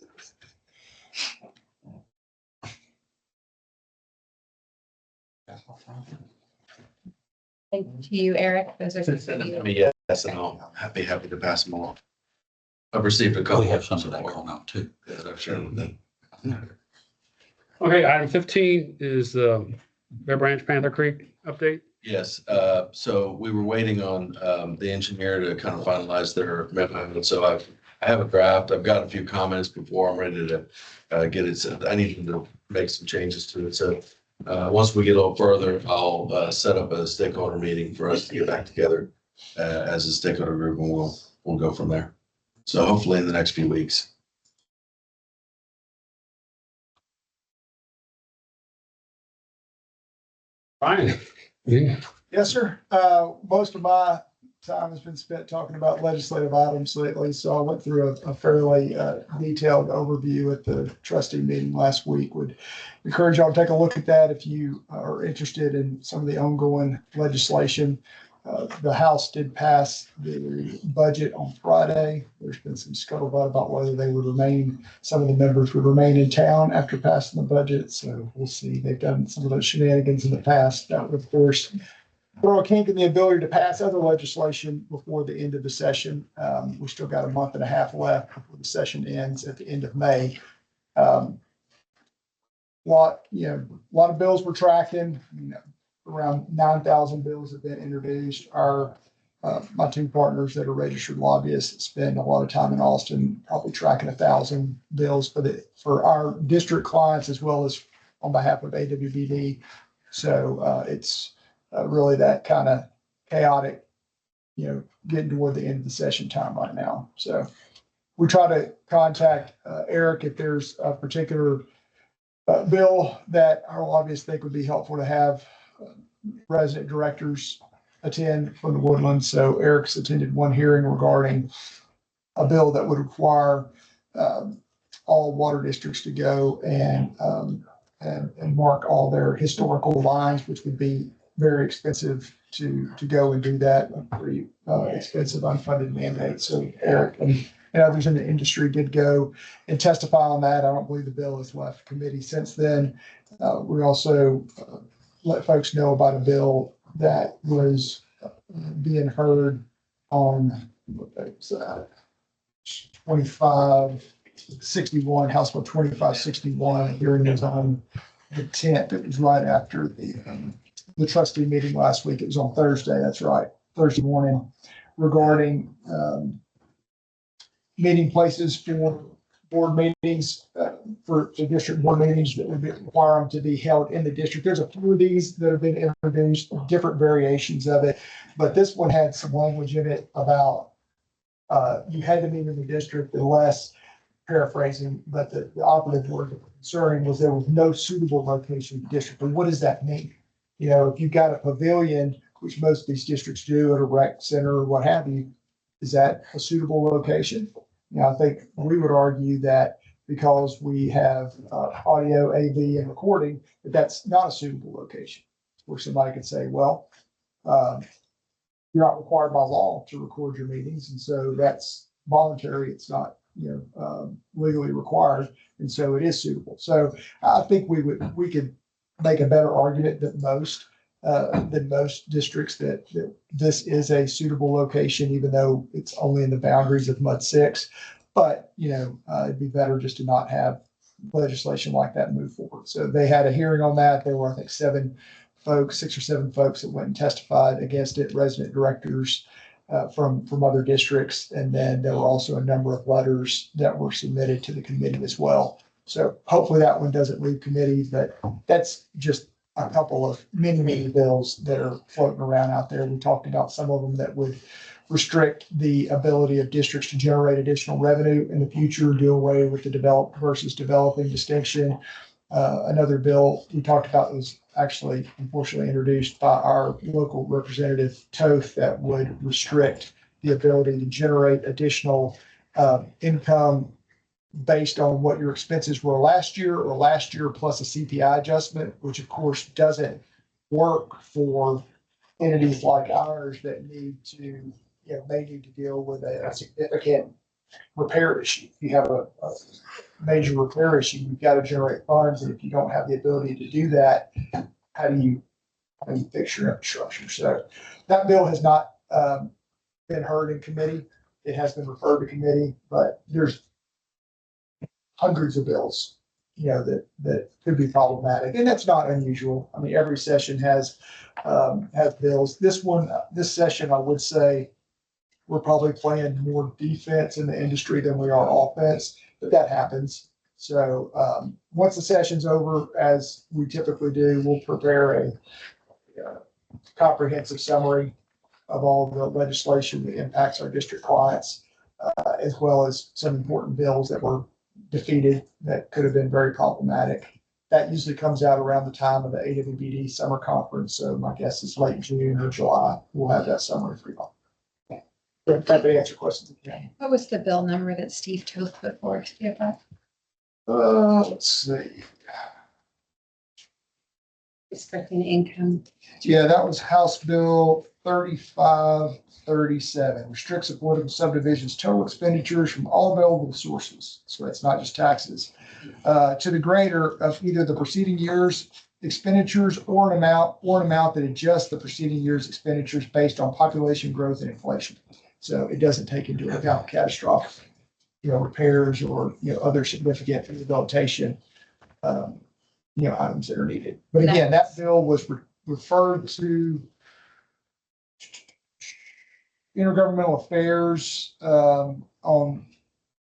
Thank you, Eric. Those are. Send them to me, yes, and I'll be happy to pass them along. I've received a couple. We have some of that going out too. That I've shared with them. Okay, item 15 is the Bear Branch Panther Creek update. Yes, so we were waiting on the engineer to kind of finalize their memo, and so I have a draft. I've got a few comments before I'm ready to get it sent. I need to make some changes to it, so once we get a little further, I'll set up a stakeholder meeting for us to get back together as a stakeholder group, and we'll go from there. So hopefully in the next few weeks. Ryan. Yeah. Yes, sir. Most of my time has been spent talking about legislative items lately, so I went through a fairly detailed overview at the trustee meeting last week. Would encourage y'all to take a look at that if you are interested in some of the ongoing legislation. The House did pass the budget on Friday. There's been some scuttlebutt about whether they would remain, some of the members would remain in town after passing the budget. So we'll see. They've done some of those shenanigans in the past. That would, of course, throw a kink in the ability to pass other legislation before the end of the session. We still got a month and a half left before the session ends at the end of May. Lot of bills we're tracking. Around 9,000 bills have been introduced. My two partners that are registered lobbyists spend a lot of time in Austin, probably tracking 1,000 bills for our district clients as well as on behalf of AWBD. So it's really that kind of chaotic, getting toward the end of the session time right now. So we try to contact Eric if there's a particular bill that our lobbyists think would be helpful to have resident directors attend from the Woodlands. So Eric's attended one hearing regarding a bill that would require all water districts to go and and mark all their historical lines, which would be very expensive to go and do that, a pretty expensive unfunded mandate. So Eric and others in the industry did go and testify on that. I don't believe the bill has left committee since then. We also let folks know about a bill that was being heard on, what day was that? 2561, House Bill 2561, hearing was on the 10th. It was right after the trustee meeting last week. It was on Thursday. That's right. Thursday morning, regarding meeting places for board meetings, for the district board meetings that would require them to be held in the district. There's a few of these that have been introduced, different variations of it, but this one had some language in it about you had to meet in the district unless, paraphrasing, but the operative word concerning was there was no suitable location in the district. But what does that mean? You know, if you've got a pavilion, which most of these districts do at a rec center or what have you, is that a suitable location? You know, I think we would argue that because we have audio, AV, and recording, that that's not a suitable location. Where somebody could say, well, you're not required by law to record your meetings, and so that's voluntary. It's not, legally required, and so it is suitable. So I think we could make a better argument than most districts that this is a suitable location, even though it's only in the boundaries of MUD 6. But it'd be better just to not have legislation like that move forward. So they had a hearing on that. There were, I think, 6 or 7 folks that went and testified against it, resident directors from other districts. And then there were also a number of letters that were submitted to the committee as well. So hopefully that one doesn't leave committee, but that's just a couple of many bills that are floating around out there. We talked about some of them that would restrict the ability of districts to generate additional revenue in the future, do away with the developed versus developing distinction. Another bill we talked about was actually unfortunately introduced by our local representative Toth that would restrict the ability to generate additional income based on what your expenses were last year or last year plus a CPI adjustment, which of course doesn't work for entities like ours that may need to deal with a significant repair issue. If you have a major repair issue, you've got to generate funds. And if you don't have the ability to do that, how do you fix your infrastructure? So that bill has not been heard in committee. It has been referred to committee, but there's hundreds of bills, that could be problematic, and that's not unusual. I mean, every session has bills. This session, I would say, we're probably playing more defense in the industry than we are offense, but that happens. So once the session's over, as we typically do, we'll prepare a comprehensive summary of all the legislation that impacts our district clients, as well as some important bills that were defeated that could have been very problematic. That usually comes out around the time of the AWBD summer conference. So my guess is late June or July, we'll have that summary for you all. Happy to answer questions. What was the bill number that Steve Toth put forth? Do you have that? Let's see. Restricting income. Yeah, that was House Bill 3537. Restricts a political subdivision's total expenditures from all available sources. So it's not just taxes. To the greater of either the preceding year's expenditures or an amount that adjusts the preceding year's expenditures based on population growth and inflation. So it doesn't take into account catastrophic, repairs or, other significant rehabilitation, items that are needed. But again, that bill was referred to Intergovernmental Affairs on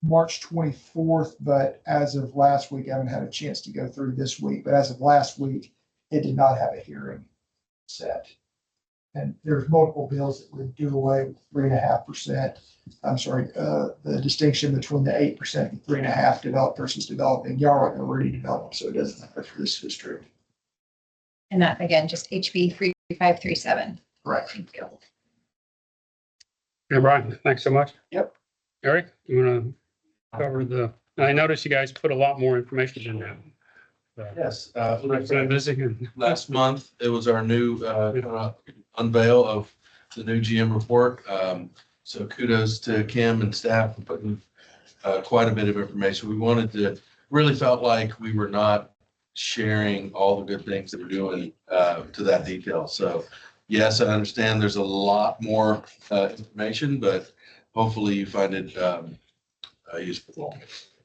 March 24th, but as of last week, I haven't had a chance to go through this week, but as of last week, it did not have a hearing set. And there's multiple bills that would do away with 3.5%. I'm sorry, the distinction between the 8% and 3.5% developed versus developing. Y'all are already developed, so it doesn't matter for this district. And that again, just HB 3537. Correct. Thank you. Okay, Brian, thanks so much. Yep. Eric, you want to cover I noticed you guys put a lot more information in there. Yes, Visiting. last month, it was our new unveil of the new GM report. So kudos to Kim and staff for putting quite a bit of information. We wanted to, really felt like we were not sharing all the good things that we're doing to that detail. So yes, I understand there's a lot more information, but hopefully you find it useful.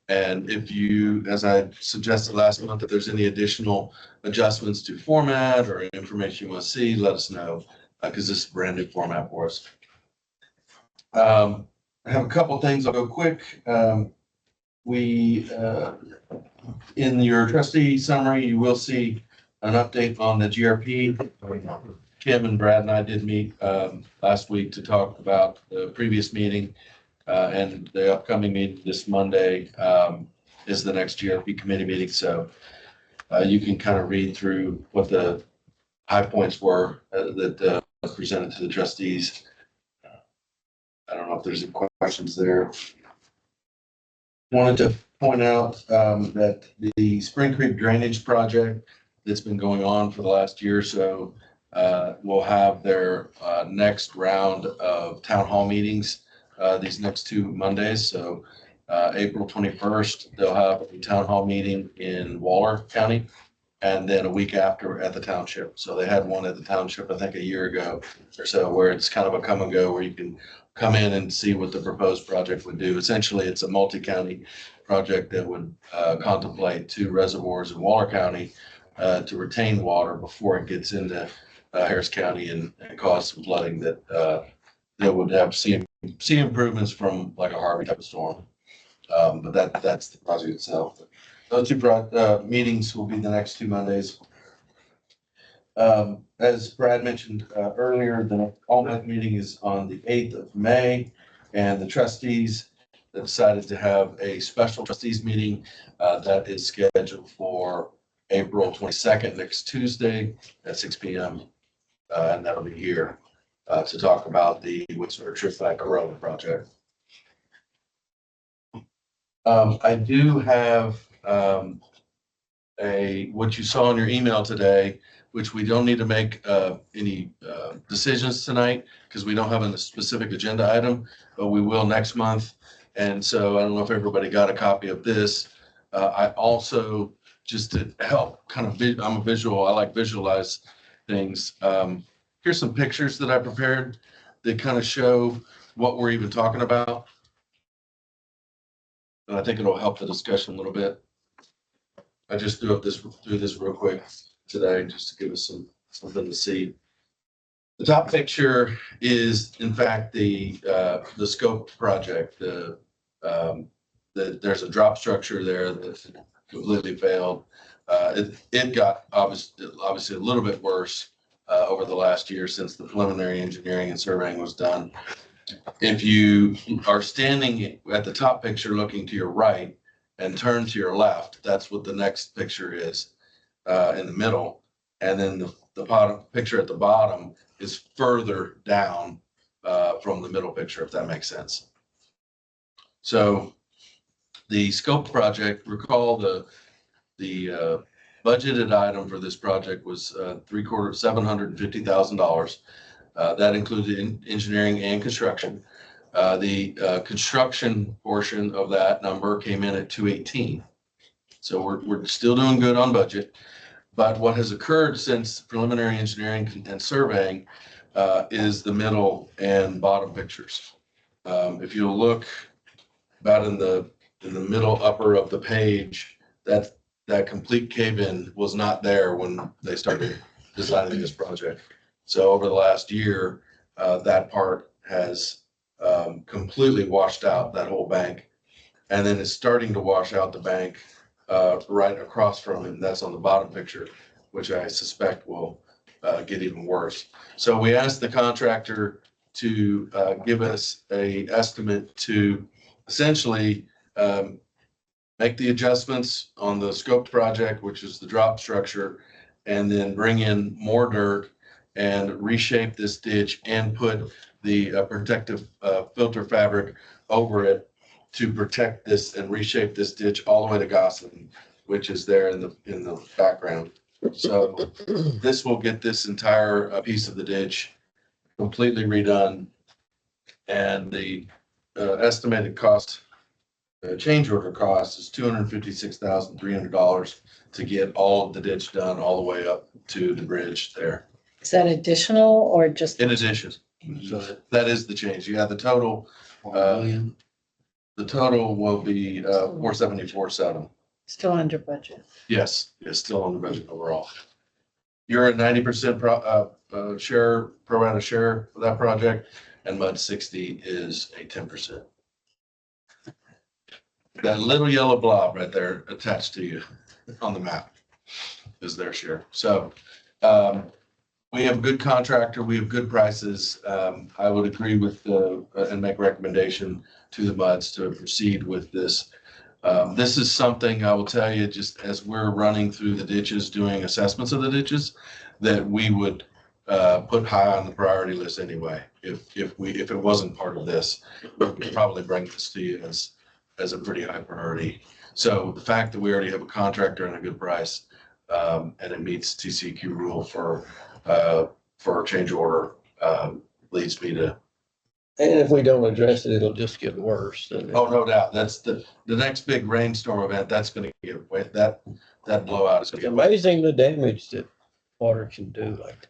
And if you, as I suggested last month, if there's any additional adjustments to format or information you want to see, let us know, because this is a brand new format for us. I have a couple of things. I'll go quick. We, in your trustee summary, you will see an update on the GRP. Kim and Brad and I did meet last week to talk about the previous meeting. And the upcoming meeting this Monday is the next GRP committee meeting. So you can kind of read through what the high points were that presented to the trustees. I don't know if there's any questions there. Wanted to point out that the Spring Creek Drainage Project that's been going on for the last year or so will have their next round of town hall meetings these next 2 Mondays. So April 21st, they'll have a town hall meeting in Waller County, and then a week after at the township. So they had one at the township, I think a year ago or so, where it's kind of a come and go, where you can come in and see what the proposed project would do. Essentially, it's a multi-county project that would contemplate 2 reservoirs in Waller County to retain water before it gets into Harris County and cause some flooding that would have see improvements from like a Harvey type of storm. But that's the project itself. Those 2 meetings will be the next 2 Mondays. As Brad mentioned earlier, the all-night meeting is on the 8th of May, and the trustees decided to have a special trustees meeting that is scheduled for April 22nd, next Tuesday at 6 p.m. And that'll be here to talk about the Whistler Trip Back Corolla project. I do have what you saw in your email today, which we don't need to make any decisions tonight because we don't have a specific agenda item, but we will next month. And so I don't know if everybody got a copy of this. I also, just to help kind of, I'm a visual, I like visualize things. Here's some pictures that I prepared that kind of show what we're even talking about. And I think it'll help the discussion a little bit. I just threw this real quick today just to give us something to see. The top picture is, in fact, the scope project. There's a drop structure there that completely failed. It got obviously a little bit worse over the last year since the preliminary engineering and surveying was done. If you are standing at the top picture looking to your right and turn to your left, that's what the next picture is in the middle. And then the bottom picture at the bottom is further down from the middle picture, if that makes sense. So the scope project, recall the budgeted item for this project was $750,000. That included engineering and construction. The construction portion of that number came in at 218. So we're still doing good on budget. But what has occurred since preliminary engineering and surveying is the middle and bottom pictures. If you look about in the middle upper of the page, that complete cave-in was not there when they started designing this project. So over the last year, that part has completely washed out that whole bank. And then it's starting to wash out the bank right across from it. That's on the bottom picture, which I suspect will get even worse. So we asked the contractor to give us an estimate to essentially make the adjustments on the scoped project, which is the drop structure, and then bring in more dirt and reshape this ditch and put the protective filter fabric over it to protect this and reshape this ditch all the way to Gosling. which is there in the background. So this will get this entire piece of the ditch completely redone. And the estimated cost, change order cost is $256,300 to get all of the ditch done all the way up to the bridge there. Is that additional or just? In addition, so that is the change. Yeah, the total will be 474.7. Still under budget? Yes, it's still on the budget overall. You're at 90% share, pro rata share of that project, and Mud 60 is a 10%. That little yellow blob right there attached to you on the map is their share. So we have a good contractor, we have good prices. I would agree with and make recommendation to the MUDs to proceed with this. This is something I will tell you, just as we're running through the ditches, doing assessments of the ditches, that we would put high on the priority list anyway. If it wasn't part of this, we would probably bring this to you as a pretty high priority. So the fact that we already have a contractor and a good price, and it meets TCEQ rule for a change order, leads me to. And if we don't address it, it'll just get worse. Oh, no doubt. That's the next big rainstorm event. That's going to get wet. That blowout is going It's to get. amazing the damage that water can do. Like,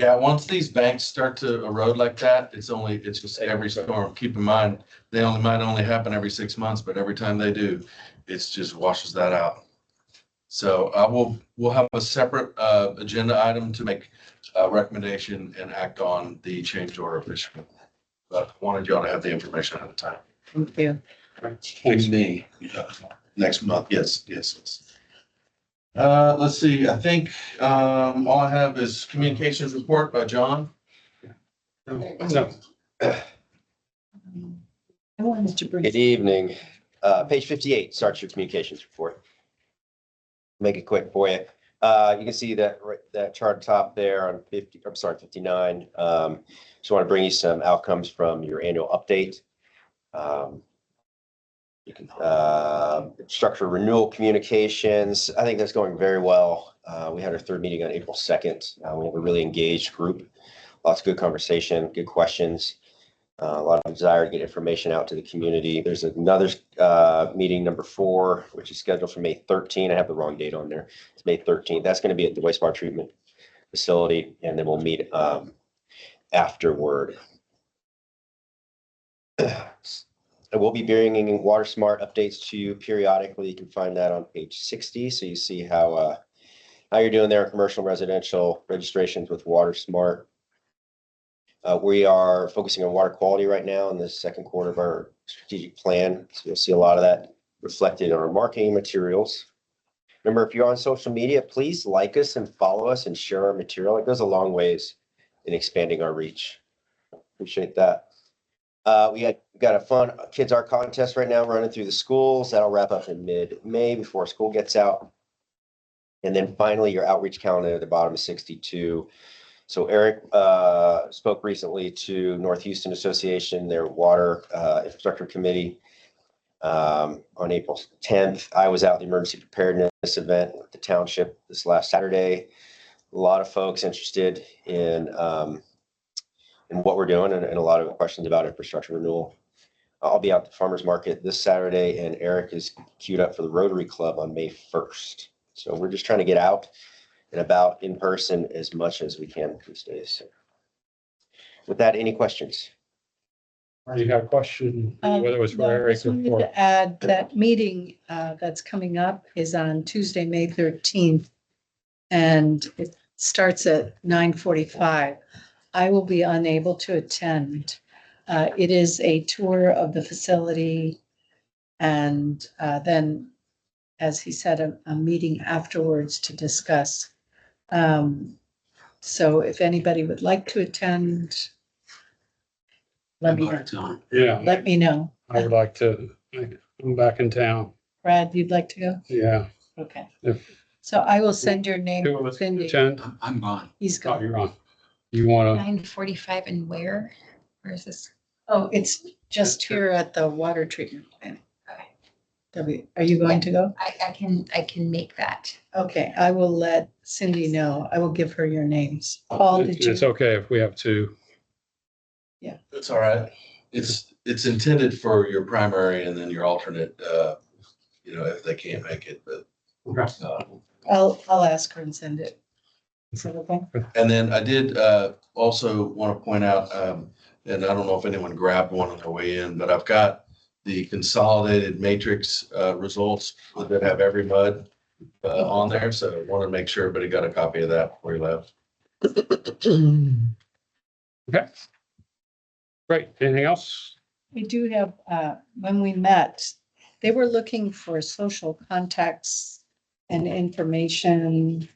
Yeah, once these banks start to erode like that, it's just every storm. Keep in mind, they might only happen every 6 months, but every time they do, it's just washes that out. So we'll have a separate agenda item to make a recommendation and act on the change order officially. But I wanted y'all to have the information at the time. Thank you. Thanks, me. Next month, yes. Let's see, I think all I have is communications report by John. No. I wanted to bring. Good evening. Page 58 starts your communications report. Make it quick for you. You can see that chart top there on 59. Just want to bring you some outcomes from your annual update. You can structure renewal communications. I think that's going very well. We had our third meeting on April 2nd. We have a really engaged group, lots of good conversation, good questions. A lot of desire to get information out to the community. There's another meeting, number 4, which is scheduled for May 13th. I have the wrong date on there. It's May 13th. That's going to be at the wastewater treatment facility, and then we'll meet afterward. I will be bringing Water Smart updates to you periodically. You can find that on page 60. So you see how you're doing there in commercial and residential registrations with Water Smart. We are focusing on water quality right now in the second quarter of our strategic plan. So you'll see a lot of that reflected in our marketing materials. Remember, if you're on social media, please like us and follow us and share our material. It goes a long ways in expanding our reach. Appreciate that. We got a fun Kids Art contest right now running through the schools. That'll wrap up in mid-May before school gets out. And then finally, your outreach calendar at the bottom of 62. So Eric spoke recently to North Houston Association, their water infrastructure committee on April 10th. I was out at the emergency preparedness event with the township this last Saturday. A lot of folks interested in what we're doing and a lot of questions about infrastructure renewal. I'll be out at the farmers market this Saturday, and Eric is queued up for the Rotary Club on May 1st. So we're just trying to get out and about in person as much as we can these days. So with that, any questions? You got a question, whether it was for No, I Eric just or wanted for. to add that meeting that's coming up is on Tuesday, May 13th. And it starts at 9:45. I will be unable to attend. It is a tour of the facility and then, as he said, a meeting afterwards to discuss. So if anybody would like to attend, let me know. Yeah, Let me know. I would like to. I'm back in town. Brad, you'd like to go? Yeah. Okay. If So I will send your name two of to us Cindy. attend, I'm gone. He's oh, gone. you're on. You want to, 9:45 and where? Where is this? Oh, it's just here at the water treatment plant. Debbie, are you going to go? I can make that. Okay, I will let Cindy know. I will give her your names. Paul, did It's you? okay if we have two. It's all right. It's intended for your primary and then your alternate, if they can't make it, but. I'll ask her and send it. Is that okay? And then I did also want to point out, and I don't know if anyone grabbed one on their way in, but I've got the consolidated matrix results that have every mud on there. So I wanted to make sure everybody got a copy of that before you left. Okay. Great. Anything else? We do have, when we met, they were looking for social contacts and information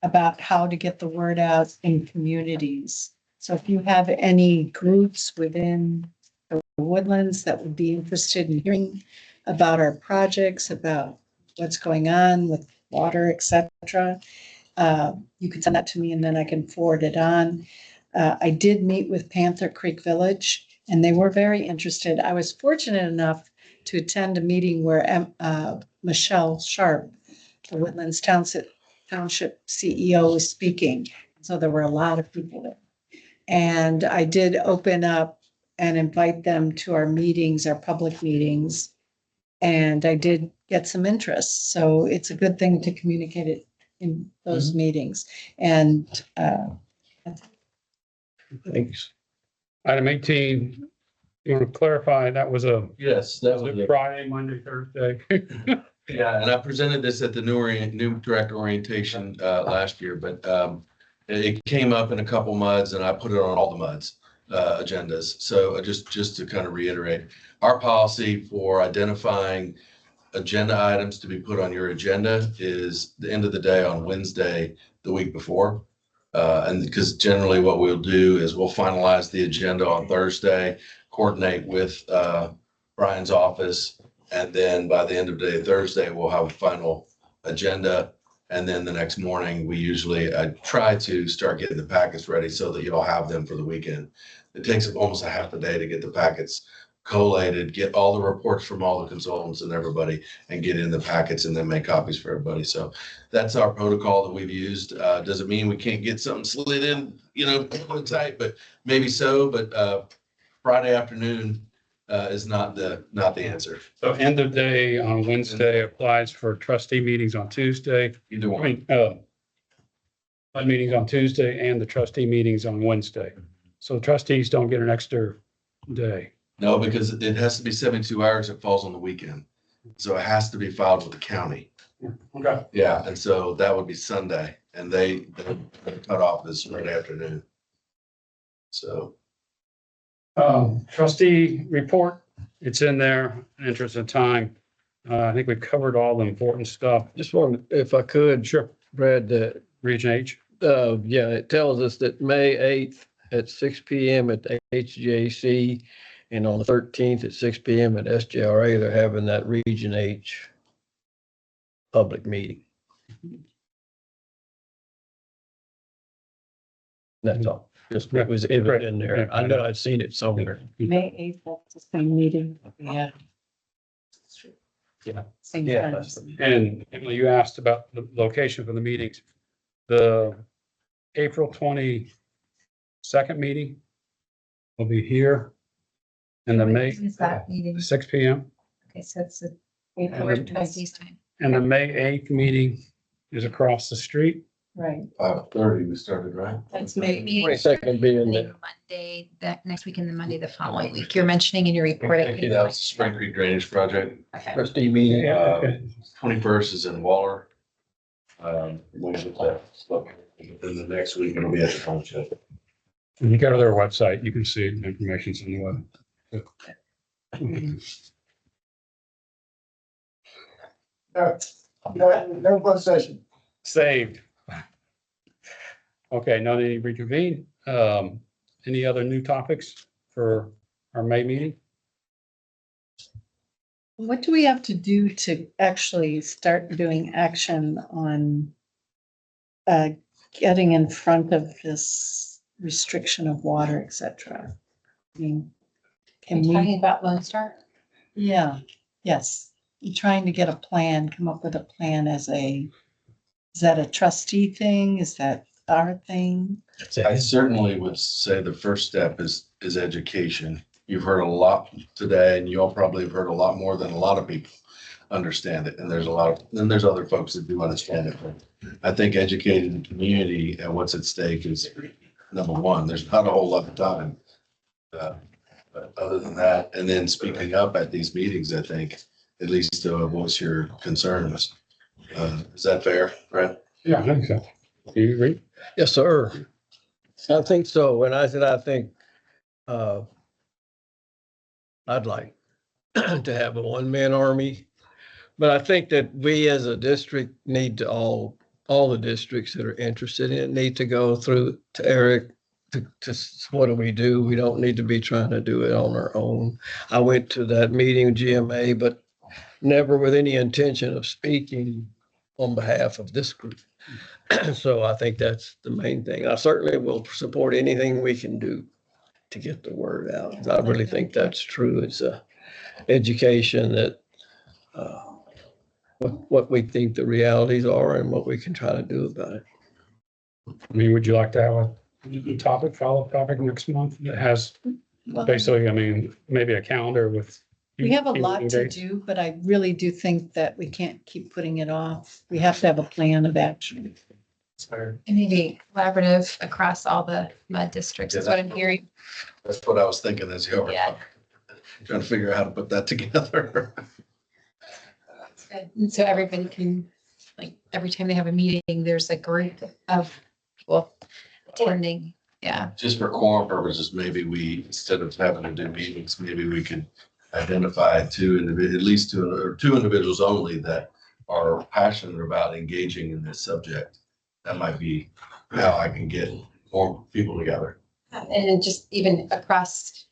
about how to get the word out in communities. So if you have any groups within the Woodlands that would be interested in hearing about our projects, about what's going on with water, et cetera, you could send that to me and then I can forward it on. I did meet with Panther Creek Village and they were very interested. I was fortunate enough to attend a meeting where Michelle Sharp, the Woodlands Township CEO, was speaking. So there were a lot of people there. And I did open up and invite them to our meetings, our public meetings. And I did get some interest. So it's a good thing to communicate it in those meetings. And Thanks. Item 18, you want to clarify, that was Yes, that was it. Friday, Monday, Thursday? Yeah, and I presented this at the new direct orientation last year, but it came up in a couple MUDs and I put it on all the MUDs agendas. So just to kind of reiterate, our policy for identifying agenda items to be put on your agenda is the end of the day on Wednesday, the week before. And because generally what we'll do is we'll finalize the agenda on Thursday, coordinate with Brian's office. And then by the end of the day, Thursday, we'll have a final agenda. And then the next morning, I try to start getting the packets ready so that you'll have them for the weekend. It takes almost a half a day to get the packets collated, get all the reports from all the consultants and everybody, and get in the packets and then make copies for everybody. So that's our protocol that we've used. Doesn't mean we can't get something slid in, tight, but maybe so. But Friday afternoon is not the answer. So end of day on Wednesday applies for trustee meetings on Tuesday. Either I one. mean, PUD meetings on Tuesday and the trustee meetings on Wednesday. So trustees don't get an extra day. No, because it has to be 72 hours. It falls on the weekend. So it has to be filed with the county. Okay. Yeah. And so that would be Sunday and the cutoff is right afternoon. So. Trustee report, it's in there, in the interest of time. I think we've covered all the important stuff. Just wanted, if I could, Sure. Brad, that Region H. yeah, it tells us that May 8th at 6 PM at the HJC and on the 13th at 6 PM at SJRA, they're having that Region H public meeting. That's all. Just it was in there. I know I'd seen it somewhere. May 8th, that's the same meeting. Yeah. Yeah. Same Yeah, time. that's And Emily, you asked about the location for the meetings. The April 22nd meeting will be here. And the May, Is that meeting? 6 PM. Okay, so it's the April April 20th. trustees time. And the May 8th meeting is across the street. Right, 5:30 we started, right? that's May. Meeting 22nd being there. Monday, that next week and the Monday the following week. You're mentioning in your report. I That think- was the Spring Creek Drainage Project. Okay. Trustee meeting. Okay. 21st is in Waller. When is that? Then the next week it'll be at the township. When you go to their website, you can see the information's on the web. No closed session. Saved. Okay, no need to reconvene. Any other new topics for our May meeting? What do we have to do to actually start doing action on getting in front of this restriction of water, et cetera? I mean, can Talking we, about Lone Star? yeah, yes. trying to get a plan, come up with a plan is that a trustee thing? Is that our thing? I certainly would say the first step is education. You've heard a lot today, and you all probably have heard a lot more than a lot of people understand it. And then there's other folks that do understand it. But I think educating the community and what's at stake is number one. There's not a whole lot of time. But other than that, and then speaking up at these meetings, I think, at least to voice your concerns. Is that fair, Brett? Yeah, I think so. Do you agree? Yes, sir. I think so. When I said, I think, I'd like to have a one-man army. But I think that we as a district need to all the districts that are interested in it need to go through to Eric to what do we do? We don't need to be trying to do it on our own. I went to that meeting with GMA, but never with any intention of speaking on behalf of this group. So I think that's the main thing. I certainly will support anything we can do to get the word out. I really think that's true. It's a education that what we think the realities are and what we can try to do about it. I mean, would you like to have a topic, follow-up topic next month that has basically, I mean, maybe a calendar with. We have a lot to do, but I really do think that we can't keep putting it off. We have to have a plan of action. And maybe collaborative across all the mud districts is what I'm hearing. That's what I was thinking as you were Yeah. talking. Trying to figure out how to put that together. Good. And so everybody can, like, every time they have a meeting, there's a group of people attending. Yeah. Just for quorum purposes, maybe we, instead of having to do meetings, maybe we could identify at least two individuals only that are passionate about engaging in this subject. That might be how I can get more people together. And just even across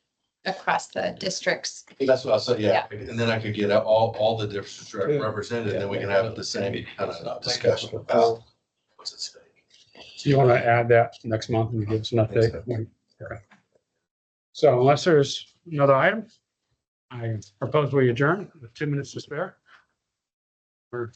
the districts. That's what I said, yeah. And then I could get all the districts represented, and then we can have the same kind of discussion about what's at stake. So you want to add that next month and give us an update? Okay. So unless there's another item, I propose we adjourn with 2 minutes to spare. We're